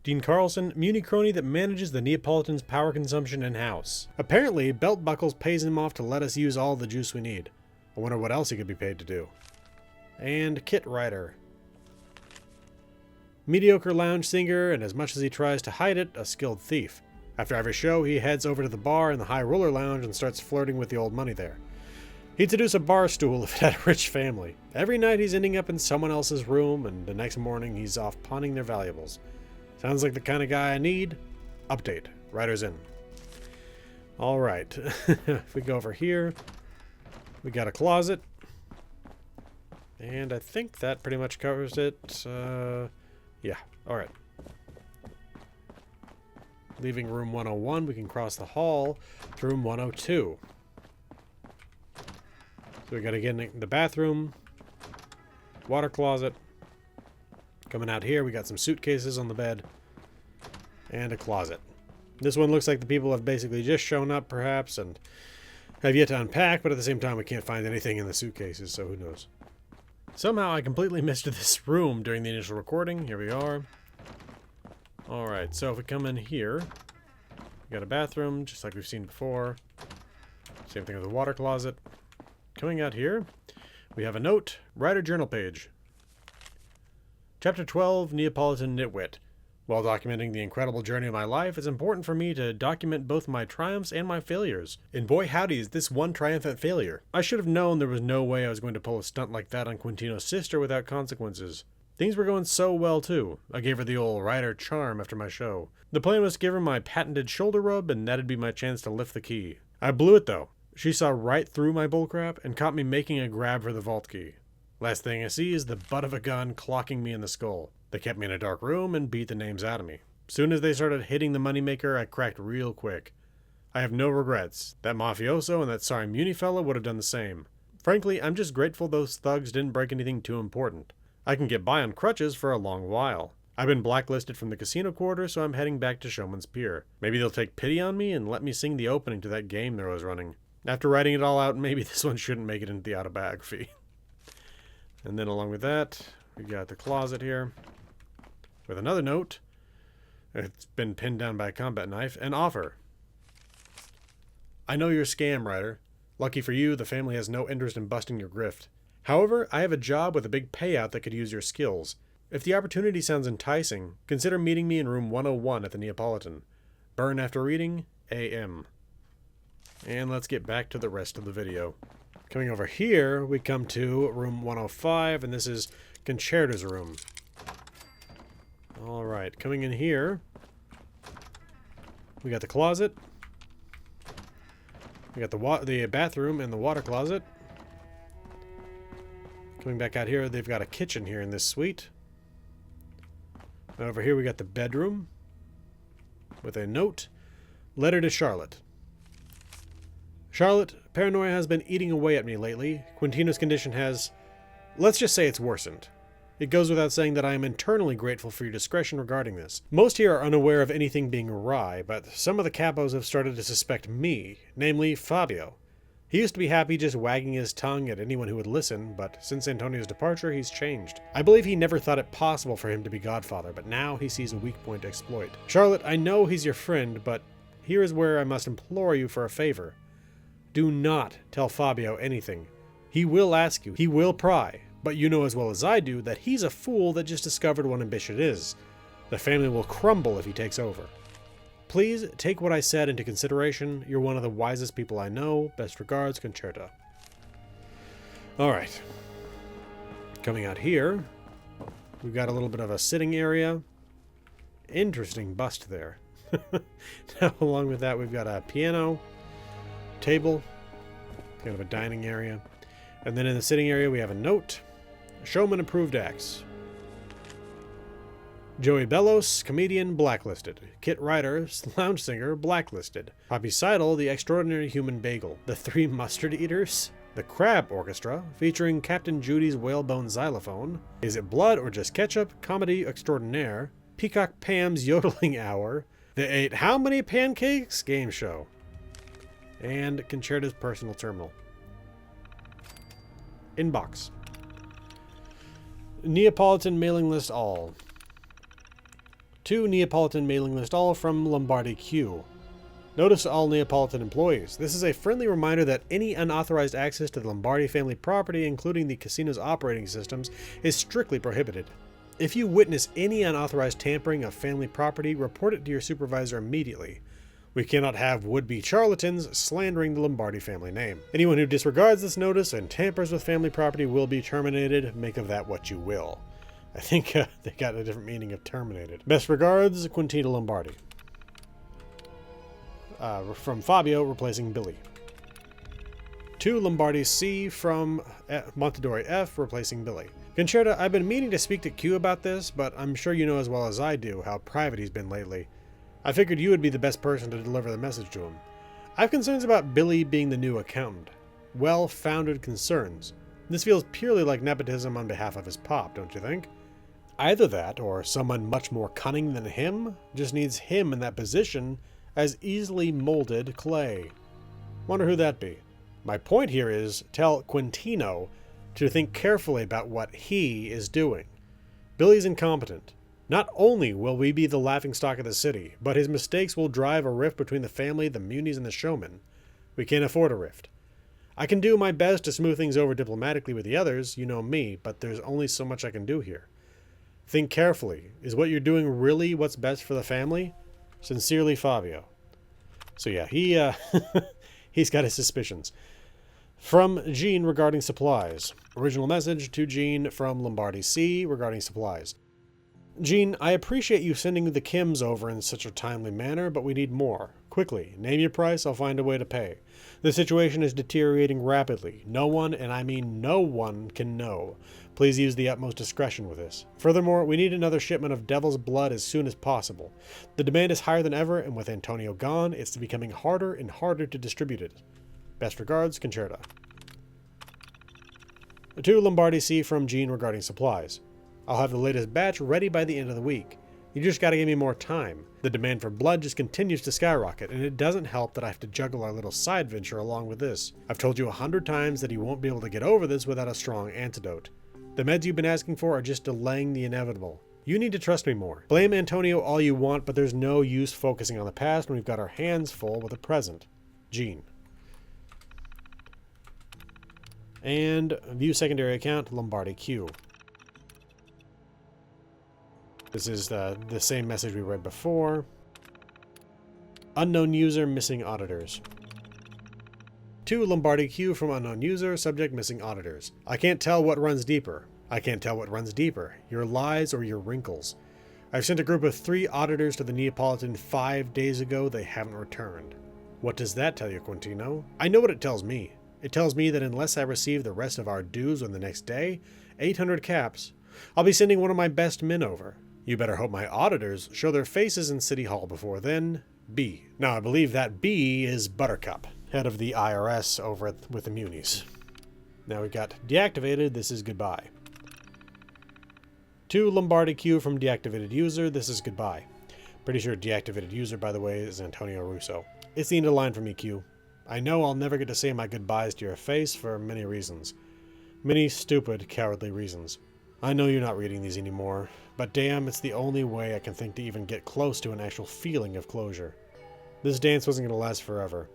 Dean Carlson, Muni crony that manages the Neapolitan's power consumption in-house. Apparently, Belt Buckles pays him off to let us use all the juice we need. I wonder what else he could be paid to do. And Kit Ryder. Mediocre lounge singer, and as much as he tries to hide it, a skilled thief. After every show, he heads over to the bar in the High Roller Lounge and starts flirting with the old money there. He'd seduce a bar stool if it had a rich family. Every night he's ending up in someone else's room, and the next morning he's off pawning their valuables. Sounds like the kind of guy I need. Update. Ryder's in. Alright. If we go over here, we got a closet. And I think that pretty much covers it. Yeah. Alright. Leaving room 101, we can cross the hall to room 102. So we gotta get in the bathroom, water closet. Coming out here, we got some suitcases on the bed, and a closet. This one looks like the people have basically just shown up, perhaps, and have yet to unpack, but at the same time we can't find anything in the suitcases, so who knows. Somehow I completely missed this room during the initial recording. Here we are. Alright, so if we come in here, we got a bathroom, just like we've seen before. Same thing with the water closet. Coming out here, we have a note, Ryder journal page. Chapter 12, Neapolitan Nitwit. While documenting the incredible journey of my life, it's important for me to document both my triumphs and my failures. And boy howdy is this one triumphant failure. I should have known there was no way I was going to pull a stunt like that on Quintino's sister without consequences. Things were going so well too. I gave her the old Ryder charm after my show. The plan was to give her my patented shoulder rub, and that'd be my chance to lift the key. I blew it though. She saw right through my bullcrap and caught me making a grab for the vault key. Last thing I see is the butt of a gun clocking me in the skull. They kept me in a dark room and beat the names out of me. Soon as they started hitting the moneymaker, I cracked real quick. I have no regrets. That mafioso and that sorry Muni fella would have done the same. Frankly, I'm just grateful those thugs didn't break anything too important. I can get by on crutches for a long while. I've been blacklisted from the casino quarter, so I'm heading back to Showman's Pier. Maybe they'll take pity on me and let me sing the opening to that game that I was running. After writing it all out, maybe this one shouldn't make it into the autobiography. And then along with that, we got the closet here with another note. It's been pinned down by a combat knife. An offer. I know you're a scam, Ryder. Lucky for you, the family has no interest in busting your grift. However, I have a job with a big payout that could use your skills. If the opportunity sounds enticing, consider meeting me in room 101 at the Neapolitan. Burn after reading, AM. And let's get back to the rest of the video. Coming over here, we come to room 105, and this is Concerta's room. Alright, coming in here, we got the closet. We got the bathroom and the water closet. Coming back out here, they've got a kitchen here in this suite. Over here we got the bedroom with a note. Letter to Charlotte. Charlotte, paranoia has been eating away at me lately. Quintino's condition has, let's just say it's worsened. It goes without saying that I am internally grateful for your discretion regarding this. Most here are unaware of anything being awry, but some of the capos have started to suspect me, namely Fabio. He used to be happy just wagging his tongue at anyone who would listen, but since Antonio's departure, he's changed. I believe he never thought it possible for him to be Godfather, but now he sees a weak point to exploit. Charlotte, I know he's your friend, but here is where I must implore you for a favor. Do not tell Fabio anything. He will ask you, he will pry, but you know as well as I do that he's a fool that just discovered what ambition is. The family will crumble if he takes over. Please take what I said into consideration. You're one of the wisest people I know. Best regards, Conterta. Alright. Coming out here, we've got a little bit of a sitting area. Interesting bust there. Now, along with that, we've got a piano, table, kind of a dining area. And then in the sitting area, we have a note. Showman approved acts. Joey Bellos, comedian, blacklisted. Kit Ryder, lounge singer, blacklisted. Poppy Seidel, the extraordinary human bagel. The Three Mustard Eaters. The Crab Orchestra, featuring Captain Judy's whalebone xylophone. Is It Blood or Just Ketchup? Comedy extraordinaire. Peacock Pam's yodeling hour. They Ate How Many Pancakes? Game show. And Concerta's personal terminal. Inbox. Neapolitan mailing list all. To Neapolitan mailing list all from Lombardi Q. Notice to all Neapolitan employees. This is a friendly reminder that any unauthorized access to the Lombardi family property, including the casino's operating systems, is strictly prohibited. If you witness any unauthorized tampering of family property, report it to your supervisor immediately. We cannot have would-be charlatans slandering the Lombardi family name. Anyone who disregards this notice and tampers with family property will be terminated. Make of that what you will. I think they got a different meaning of terminated. Best regards, Quintino Lombardi. From Fabio, replacing Billy. To Lombardi C from Mondadori F, replacing Billy. Concerta, I've been meaning to speak to Q about this, but I'm sure you know as well as I do how private he's been lately. I figured you would be the best person to deliver the message to him. I have concerns about Billy being the new accountant. Well-founded concerns. This feels purely like nepotism on behalf of his pop, don't you think? Either that, or someone much more cunning than him just needs him in that position as easily molded clay. Wonder who that be. My point here is, tell Quintino to think carefully about what he is doing. Billy's incompetent. Not only will we be the laughingstock of the city, but his mistakes will drive a rift between the family, the Muni's, and the showmen. We can't afford a rift. I can do my best to smooth things over diplomatically with the others, you know me, but there's only so much I can do here. Think carefully. Is what you're doing really what's best for the family? Sincerely, Fabio. So yeah, he's got his suspicions. From Gene regarding supplies. Original message to Gene from Lombardi C regarding supplies. Gene, I appreciate you sending the Kims over in such a timely manner, but we need more. Quickly, name your price, I'll find a way to pay. The situation is deteriorating rapidly. No one, and I mean no one, can know. Please use the utmost discretion with this. Furthermore, we need another shipment of Devil's Blood as soon as possible. The demand is higher than ever, and with Antonio gone, it's becoming harder and harder to distribute it. Best regards, Concerta. To Lombardi C from Gene regarding supplies. I'll have the latest batch ready by the end of the week. You just gotta give me more time. The demand for blood just continues to skyrocket, and it doesn't help that I have to juggle our little side venture along with this. I've told you 100 times that he won't be able to get over this without a strong antidote. The meds you've been asking for are just delaying the inevitable. You need to trust me more. Blame Antonio all you want, but there's no use focusing on the past when we've got our hands full with the present. Gene. And view secondary account, Lombardi Q. This is the same message we read before. Unknown user, missing auditors. To Lombardi Q from unknown user, subject missing auditors. I can't tell what runs deeper. I can't tell what runs deeper. Your lies or your wrinkles. I've sent a group of 3 auditors to the Neapolitan 5 days ago. They haven't returned. What does that tell you, Quintino? I know what it tells me. It tells me that unless I receive the rest of our dues on the next day, 800 caps, I'll be sending one of my best men over. You better hope my auditors show their faces in City Hall before then. B. Now, I believe that B is Buttercup, head of the IRS over with the Munis. Now we got deactivated. This is goodbye. To Lombardi Q from deactivated user. This is goodbye. Pretty sure deactivated user, by the way, is Antonio Russo. It's the end of the line for me, Q. I know I'll never get to say my goodbyes to your face for many reasons. Many stupid, cowardly reasons. I know you're not reading these anymore, but damn, it's the only way I can think to even get close to an actual feeling of closure. This dance wasn't going to last forever.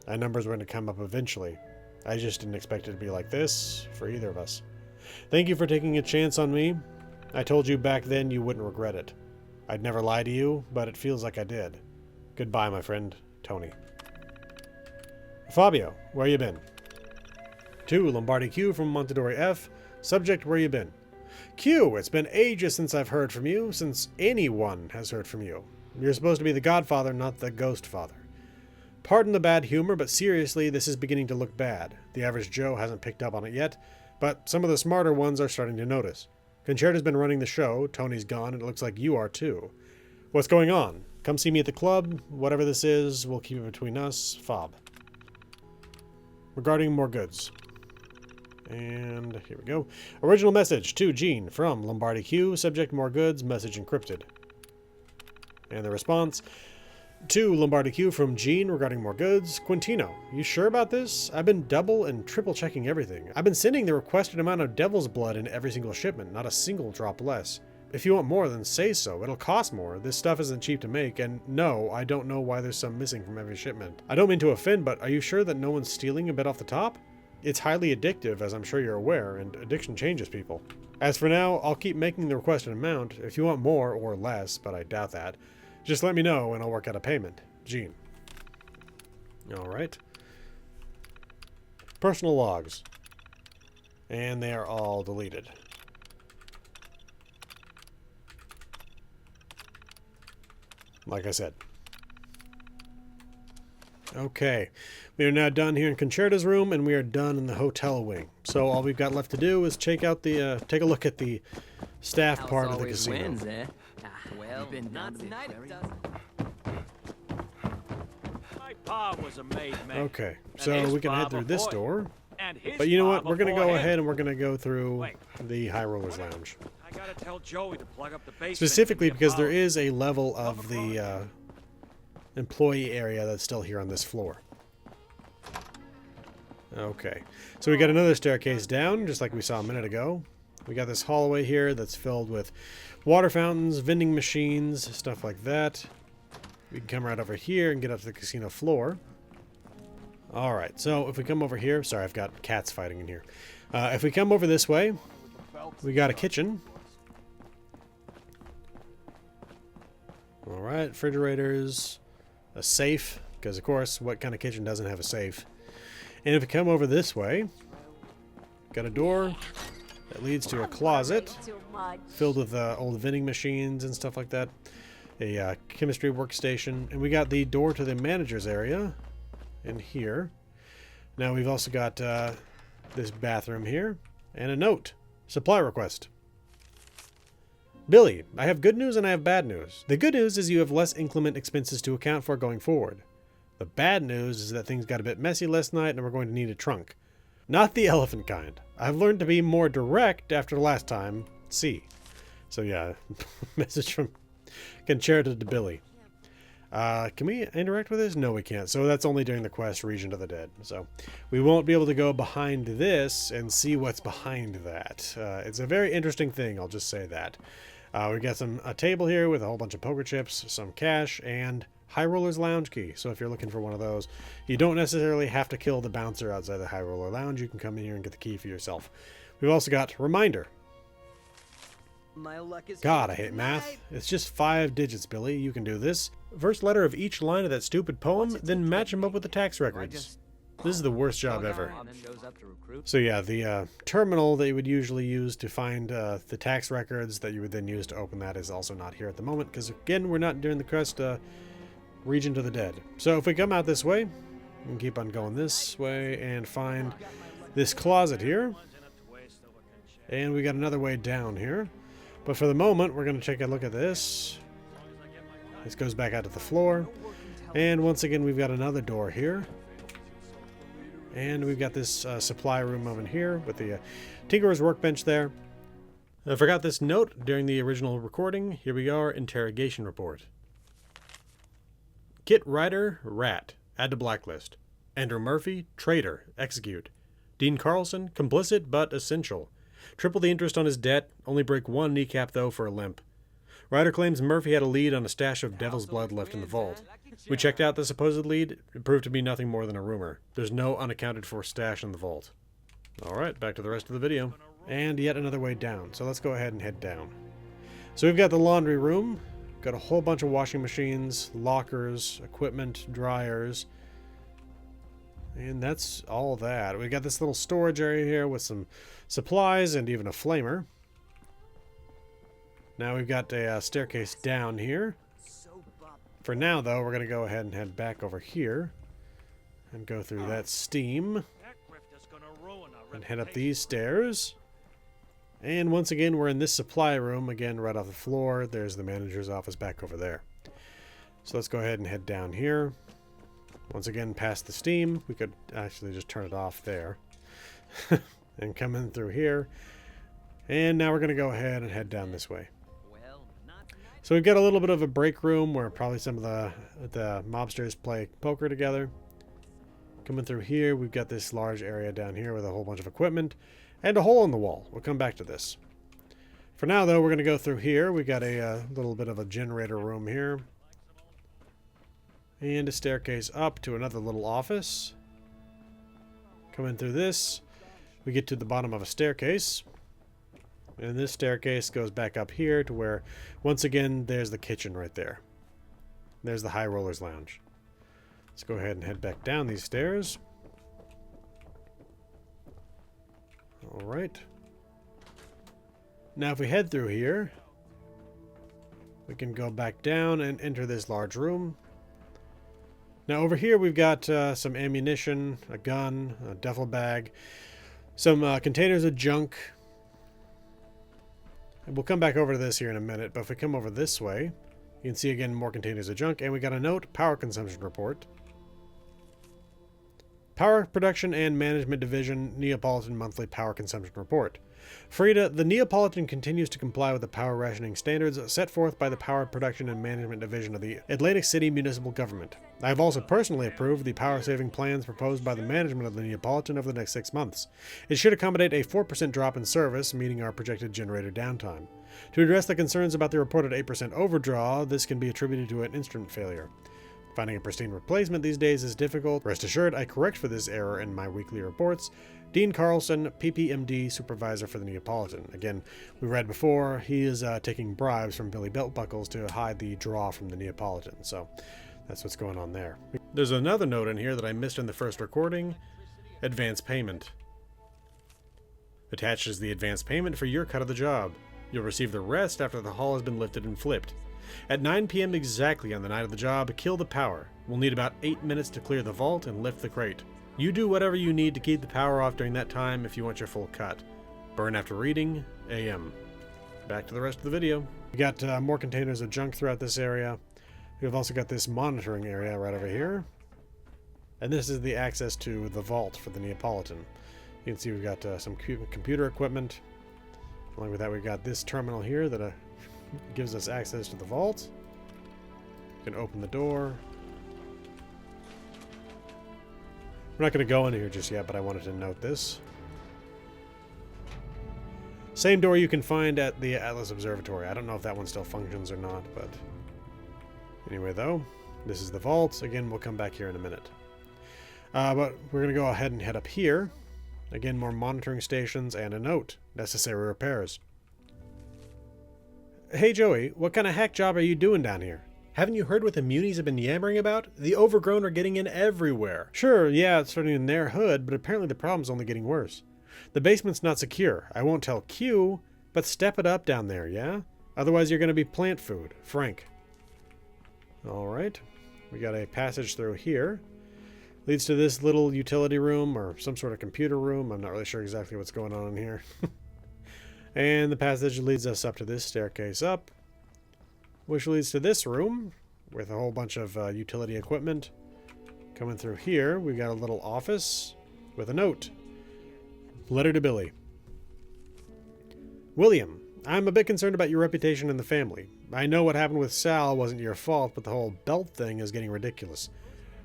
Our numbers were going to come up eventually. I just didn't expect it to be like this for either of us. Thank you for taking a chance on me. I told you back then you wouldn't regret it. I'd never lie to you, but it feels like I did. Goodbye, my friend, Tony. Fabio, where you been? To Lombardi Q from Mondadori F. Subject, where you been? Q, it's been ages since I've heard from you, since anyone has heard from you. You're supposed to be the godfather, not the ghost father. Pardon the bad humor, but seriously, this is beginning to look bad. The average Joe hasn't picked up on it yet, but some of the smarter ones are starting to notice. Concerta's been running the show, Tony's gone, and it looks like you are too. What's going on? Come see me at the club. Whatever this is, we'll keep it between us. Fob. Regarding more goods. And here we go. Original message to Gene from Lombardi Q. Subject more goods. Message encrypted. And the response to Lombardi Q from Gene regarding more goods. Quintino, you sure about this? I've been double and triple checking everything. I've been sending the requested amount of devil's blood in every single shipment, not a single drop less. If you want more, then say so. It'll cost more. This stuff isn't cheap to make, and no, I don't know why there's some missing from every shipment. I don't mean to offend, but are you sure that no one's stealing a bit off the top? It's highly addictive, as I'm sure you're aware, and addiction changes people. As for now, I'll keep making the requested amount. If you want more or less, but I doubt that, just let me know and I'll work out a payment. Gene. Alright. Personal logs. And they are all deleted. Like I said. Okay. We are now done here in Concerta's room, and we are done in the hotel wing. So all we've got left to do is check out the, take a look at the staff part of the casino. Wins, eh? Well, not tonight it doesn't. My pa was a made man. Okay, so we can head through this door. But you know what? We're going to go ahead and we're going to go through the High Rollers Lounge. I gotta tell Joey to plug up the basement. Specifically because there is a level of the employee area that's still here on this floor. Okay, so we got another staircase down, just like we saw a minute ago. We got this hallway here that's filled with water fountains, vending machines, stuff like that. We can come right over here and get up to the casino floor. Alright, so if we come over here... Sorry, I've got cats fighting in here. If we come over this way, we got a kitchen. Alright, refrigerators, a safe, because of course, what kind of kitchen doesn't have a safe? And if we come over this way, got a door that leads to a closet filled with old vending machines and stuff like that. A chemistry workstation. And we got the door to the manager's area in here. Now we've also got this bathroom here. And a note. Supply request. Billy, I have good news and I have bad news. The good news is you have less inclement expenses to account for going forward. The bad news is that things got a bit messy last night and we're going to need a trunk. Not the elephant kind. I've learned to be more direct after last time. See. So yeah, message from Concerta to Billy. Can we interact with this? No, we can't. So that's only during the quest Region of the Dead. So we won't be able to go behind this and see what's behind that. It's a very interesting thing, I'll just say that. We got a table here with a whole bunch of poker chips, some cash, and High Roller's Lounge key. So if you're looking for one of those, you don't necessarily have to kill the bouncer outside the High Roller Lounge. You can come in here and get the key for yourself. We've also got Reminder. My luck is God, I hate math. It's just 5 digits, Billy. You can do this. First letter of each line of that stupid poem, then match them up with the tax records. This is the worst job ever. So yeah, the terminal that you would usually use to find the tax records that you would then use to open that is also not here at the moment, because again, we're not doing the quest Region to the Dead. So if we come out this way, we can keep on going this way and find this closet here. And we got another way down here. But for the moment, we're going to take a look at this. This goes back out to the floor. And once again, we've got another door here. And we've got this supply room over here with the Tinkerer's workbench there. I forgot this note during the original recording. Here we are, interrogation report. Kit Ryder, rat, add to blacklist. Andrew Murphy, traitor, execute. Dean Carlson, complicit but essential. Triple the interest on his debt, only break 1 kneecap though for a limp. Ryder claims Murphy had a lead on a stash of devil's blood left in the vault. We checked out the supposed lead. It proved to be nothing more than a rumor. There's no unaccounted for stash in the vault. Alright, back to the rest of the video. And yet another way down. So let's go ahead and head down. So we've got the laundry room. Got a whole bunch of washing machines, lockers, equipment, dryers. And that's all that. We got this little storage area here with some supplies and even a flamer. Now we've got a staircase down here. For now, though, we're going to go ahead and head back over here and go through that steam and head up these stairs. And once again, we're in this supply room, again, right off the floor. There's the manager's office back over there. So let's go ahead and head down here. Once again, past the steam. We could actually just turn it off there. And come in through here. And now we're going to go ahead and head down this way. So we've got a little bit of a break room where probably some of the mobsters play poker together. Coming through here, we've got this large area down here with a whole bunch of equipment. And a hole in the wall. We'll come back to this. For now, though, we're going to go through here. We got a little bit of a generator room here. And a staircase up to another little office. Coming through this, we get to the bottom of a staircase. And this staircase goes back up here to where, once again, there's the kitchen right there. There's the High Rollers Lounge. Let's go ahead and head back down these stairs. Alright. Now if we head through here, we can go back down and enter this large room. Now over here we've got some ammunition, a gun, a duffel bag, some containers of junk. And we'll come back over to this here in a minute, but if we come over this way, you can see again more containers of junk, and we got a note, power consumption report. Power Production and Management Division, Neapolitan Monthly Power Consumption Report. Frida, the Neapolitan continues to comply with the power rationing standards set forth by the Power Production and Management Division of the Atlantic City Municipal Government. I have also personally approved the power-saving plans proposed by the management of the Neapolitan over the next 6 months. It should accommodate a 4% drop in service, meeting our projected generator downtime. To address the concerns about the reported 8% overdraw, this can be attributed to an instrument failure. Finding a pristine replacement these days is difficult. Rest assured, I correct for this error in my weekly reports. Dean Carlson, PPMD Supervisor for the Neapolitan. Again, we read before, he is taking bribes from Billy Beltbuckles to hide the draw from the Neapolitan. So that's what's going on there. There's another note in here that I missed in the first recording. Advance payment. Attached is the advance payment for your cut of the job. You'll receive the rest after the hull has been lifted and flipped. At 9 p.m. exactly on the night of the job, kill the power. We'll need about 8 minutes to clear the vault and lift the crate. You do whatever you need to keep the power off during that time if you want your full cut. Burn after reading, AM. Back to the rest of the video. We got more containers of junk throughout this area. We've also got this monitoring area right over here. And this is the access to the vault for the Neapolitan. You can see we've got some computer equipment. Along with that, we've got this terminal here that gives us access to the vault. You can open the door. We're not going to go into here just yet, but I wanted to note this. Same door you can find at the Atlas Observatory. I don't know if that one still functions or not, but anyway, though, this is the vault. Again, we'll come back here in a minute. But we're going to go ahead and head up here. Again, more monitoring stations and a note. Necessary repairs. Hey Joey, what kind of hack job are you doing down here? Haven't you heard what the munis have been yammering about? The Overgrown are getting in everywhere. Sure, yeah, it's starting in their hood, but apparently the problem's only getting worse. The basement's not secure. I won't tell Q, but step it up down there, yeah? Otherwise you're going to be plant food. Frank. Alright. We got a passage through here. Leads to this little utility room, or some sort of computer room. I'm not really sure exactly what's going on in here. And the passage leads us up to this staircase up, which leads to this room with a whole bunch of utility equipment. Coming through here, we've got a little office with a note. Letter to Billy. William, I'm a bit concerned about your reputation in the family. I know what happened with Sal wasn't your fault, but the whole belt thing is getting ridiculous.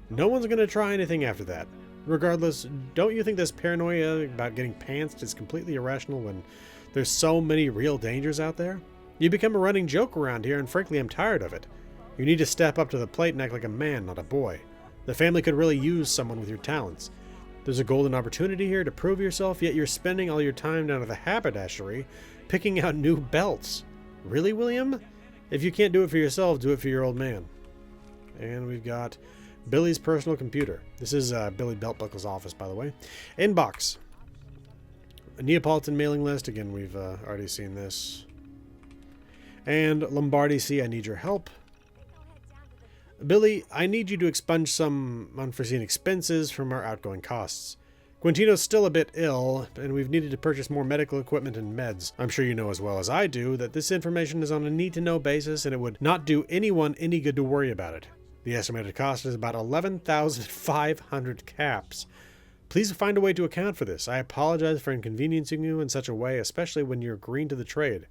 No one's going to try anything after that. Regardless, don't you think this paranoia about getting pantsed is completely irrational when there's so many real dangers out there? You become a running joke around here, and frankly, I'm tired of it. You need to step up to the plate and act like a man, not a boy. The family could really use someone with your talents. There's a golden opportunity here to prove yourself, yet you're spending all your time down at the haberdashery picking out new belts. Really, William? If you can't do it for yourself, do it for your old man. And we've got Billy's personal computer. This is Billy Beltbuckle's office, by the way. Inbox. A Neapolitan mailing list. Again, we've already seen this. And Lombardi, see, I need your help. Billy, I need you to expunge some unforeseen expenses from our outgoing costs. Quintino's still a bit ill, and we've needed to purchase more medical equipment and meds. I'm sure you know as well as I do that this information is on a need-to-know basis, and it would not do anyone any good to worry about it. The estimated cost is about 11,500 caps. Please find a way to account for this. I apologize for inconveniencing you in such a way, especially when you're green to the trade.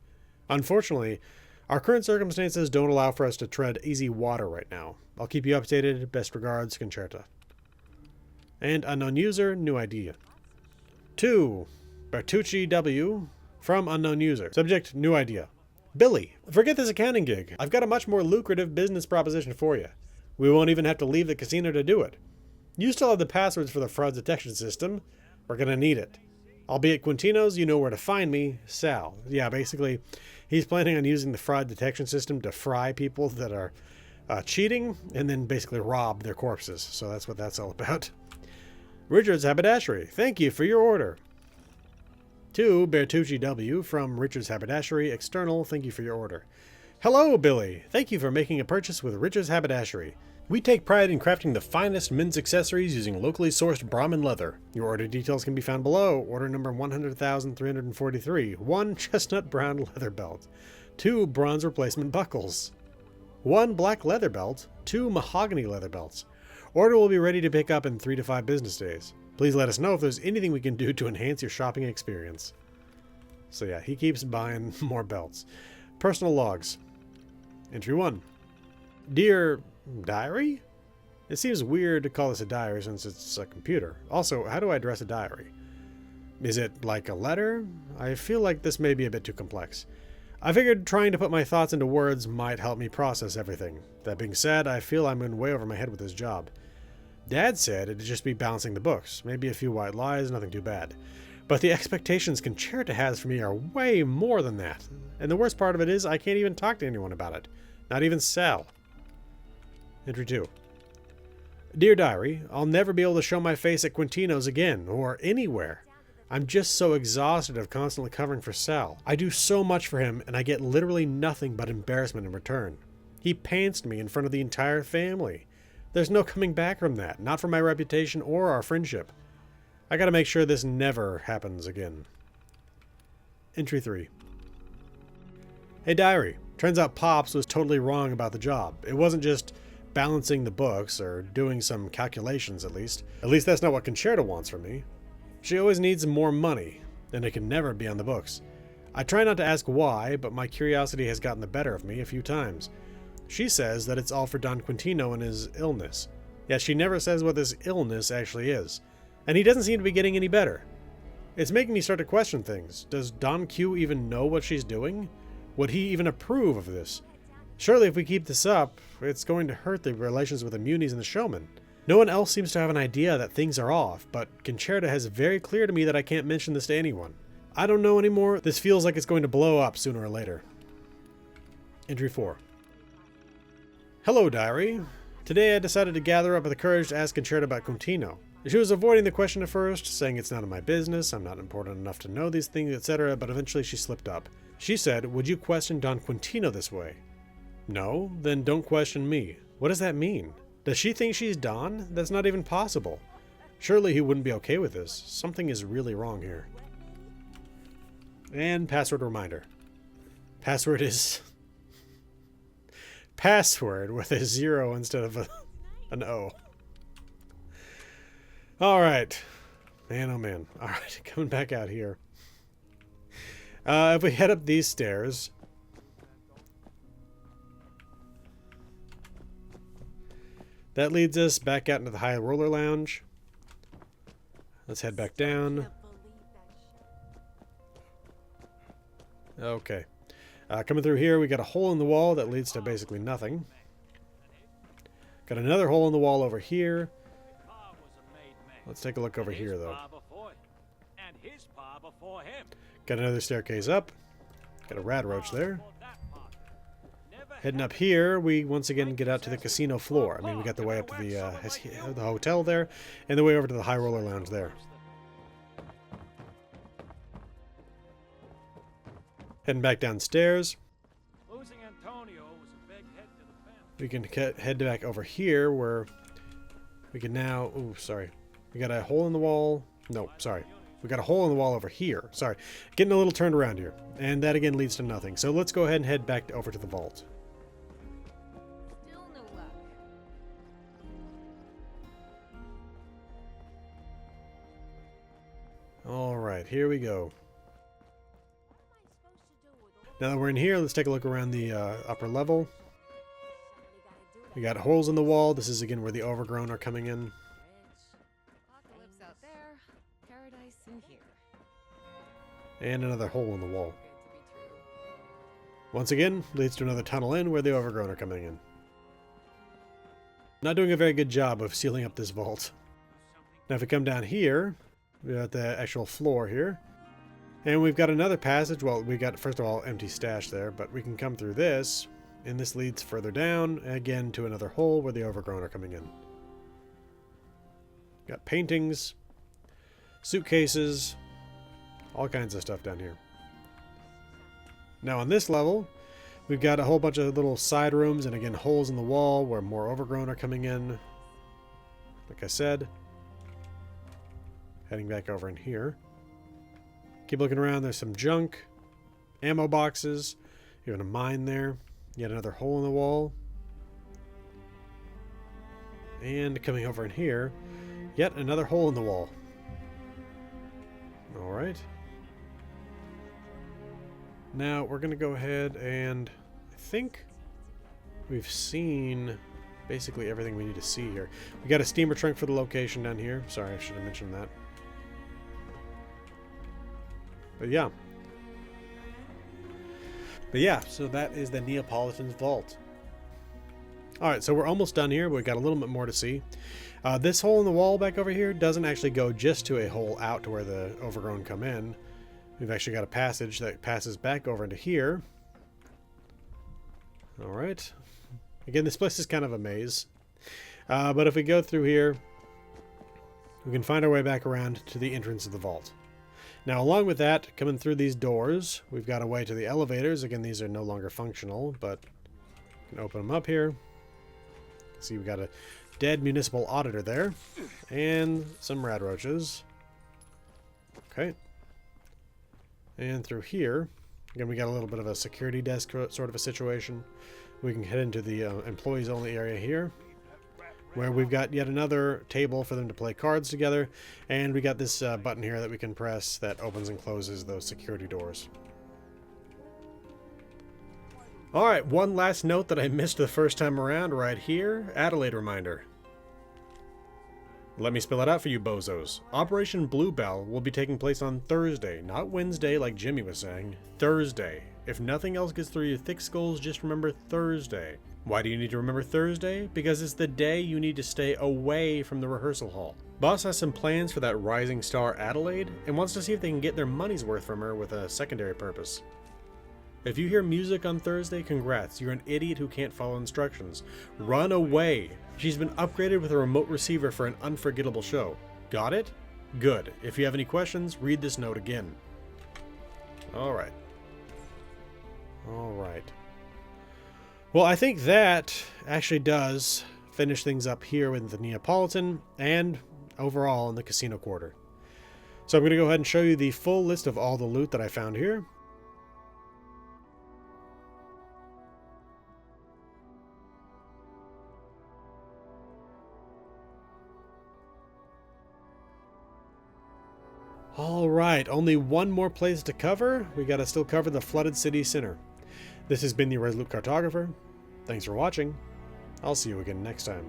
Unfortunately, our current circumstances don't allow for us to tread easy water right now. I'll keep you updated. Best regards, Conterta. And unknown user, new idea. 2. Bertucci W. From unknown user. Subject, new idea. Billy, forget this accounting gig. I've got a much more lucrative business proposition for you. We won't even have to leave the casino to do it. You still have the passwords for the fraud detection system. We're going to need it. I'll be at Quintinos. You know where to find me. Sal. Yeah, basically, he's planning on using the fraud detection system to fry people that are cheating and then basically rob their corpses. So that's what that's all about. Richard's Haberdashery. Thank you for your order. 2. Bertucci W. From Richard's Haberdashery. External. Thank you for your order. Hello, Billy. Thank you for making a purchase with Richard's Haberdashery. We take pride in crafting the finest men's accessories using locally sourced Brahmin leather. Your order details can be found below. Order number 100,343. 1 chestnut brown leather belt. 2 bronze replacement buckles. 1 black leather belt. 2 mahogany leather belts. Order will be ready to pick up in 3 to 5 business days. Please let us know if there's anything we can do to enhance your shopping experience. So yeah, he keeps buying more belts. Personal logs. Entry 1. Dear Diary? It seems weird to call this a diary since it's a computer. Also, how do I address a diary? Is it like a letter? I feel like this may be a bit too complex. I figured trying to put my thoughts into words might help me process everything. That being said, I feel I'm in way over my head with this job. Dad said it'd just be balancing the books. Maybe a few white lies, nothing too bad. But the expectations Conterta has for me are way more than that. And the worst part of it is I can't even talk to anyone about it. Not even Sal. Entry 2. Dear Diary, I'll never be able to show my face at Quintinos again, or anywhere. I'm just so exhausted of constantly covering for Sal. I do so much for him, and I get literally nothing but embarrassment in return. He pantsed me in front of the entire family. There's no coming back from that, not for my reputation or our friendship. I gotta make sure this never happens again. Entry 3. Hey Diary, turns out Pops was totally wrong about the job. It wasn't just balancing the books, or doing some calculations at least. At least that's not what Conterta wants from me. She always needs more money, and it can never be on the books. I try not to ask why, but my curiosity has gotten the better of me a few times. She says that it's all for Don Quintino and his illness. Yet she never says what this illness actually is. And he doesn't seem to be getting any better. It's making me start to question things. Does Don Q even know what she's doing? Would he even approve of this? Surely if we keep this up, it's going to hurt the relations with the Munis and the showman. No one else seems to have an idea that things are off, but Conterta has very clear to me that I can't mention this to anyone. I don't know anymore. This feels like it's going to blow up sooner or later. Entry 4. Hello, Diary. Today I decided to gather up the courage to ask Conterta about Quintino. She was avoiding the question at first, saying it's none of my business, I'm not important enough to know these things, etc., but eventually she slipped up. She said, would you question Don Quintino this way? No? Then don't question me. What does that mean? Does she think she's Don? That's not even possible. Surely he wouldn't be okay with this. Something is really wrong here. And password reminder. Password is... Password with a 0 instead of an O. Alright. Man, oh man. Alright, coming back out here. If we head up these stairs... That leads us back out into the High Roller Lounge. Let's head back down. Okay. Coming through here, we got a hole in the wall that leads to basically nothing. Got another hole in the wall over here. Let's take a look over here, though. Got another staircase up. Got a Radroach there. Heading up here, we once again get out to the casino floor. I mean, we got the way up to the hotel there, and the way over to the High Roller Lounge there. Heading back downstairs. We can head back over here where we can now... Oh, sorry. We got a hole in the wall No, sorry. We got a hole in the wall over here. Sorry. Getting a little turned around here. And that again leads to nothing. So let's go ahead and head back over to the vault. Still no luck. Alright, here we go. Now that we're in here, let's take a look around the upper level. We got holes in the wall. This is again where the Overgrown are coming in. Apocalypse out there, paradise in here. And another hole in the wall. Once again, leads to another tunnel in where the Overgrown are coming in. Not doing a very good job of sealing up this vault. Now if we come down here, we got the actual floor here. And we've got another passage. Well, we got, first of all, empty stash there, but we can come through this. And this leads further down, again, to another hole where the Overgrown are coming in. Got paintings, suitcases, all kinds of stuff down here. Now on this level, we've got a whole bunch of little side rooms and again holes in the wall where more Overgrown are coming in. Like I said, heading back over in here. Keep looking around, there's some junk, ammo boxes, even a mine there. Yet another hole in the wall. And coming over in here, yet another hole in the wall. Alright. Now we're going to go ahead and I think we've seen basically everything we need to see here. We got a steamer trunk for the location down here. Sorry, I should have mentioned that. But yeah, so that is the Neapolitan's vault. Alright, so we're almost done here, but we've got a little bit more to see. This hole in the wall back over here doesn't actually go just to a hole out to where the Overgrown come in. We've actually got a passage that passes back over into here. Alright. Again, this place is kind of a maze. But if we go through here, we can find our way back around to the entrance of the vault. Now, along with that, coming through these doors, we've got a way to the elevators. Again, these are no longer functional, but we can open them up here. See, we got a dead municipal auditor there, and some Radroaches. Okay. And through here, again, we got a little bit of a security desk sort of a situation. We can head into the employees only area here, where we've got yet another table for them to play cards together, and we got this button here that we can press that opens and closes those security doors. Alright, one last note that I missed the first time around right here, Adelaide reminder. Let me spell it out for you bozos. Operation Bluebell will be taking place on Thursday, not Wednesday like Jimmy was saying. Thursday. If nothing else gets through your thick skulls, just remember Thursday. Why do you need to remember Thursday? Because it's the day you need to stay away from the rehearsal hall. Boss has some plans for that rising star Adelaide and wants to see if they can get their money's worth from her with a secondary purpose. If you hear music on Thursday, congrats, you're an idiot who can't follow instructions. Run away! She's been upgraded with a remote receiver for an unforgettable show. Got it? Good. If you have any questions, read this note again. Alright. Alright. Well, I think that actually does finish things up here with the Neapolitan and overall in the casino quarter. So I'm going to go ahead and show you the full list of all the loot that I found here. Alright, only one more place to cover. We gotta still cover the flooded city center. This has been the Resolute Cartographer. Thanks for watching. I'll see you again next time.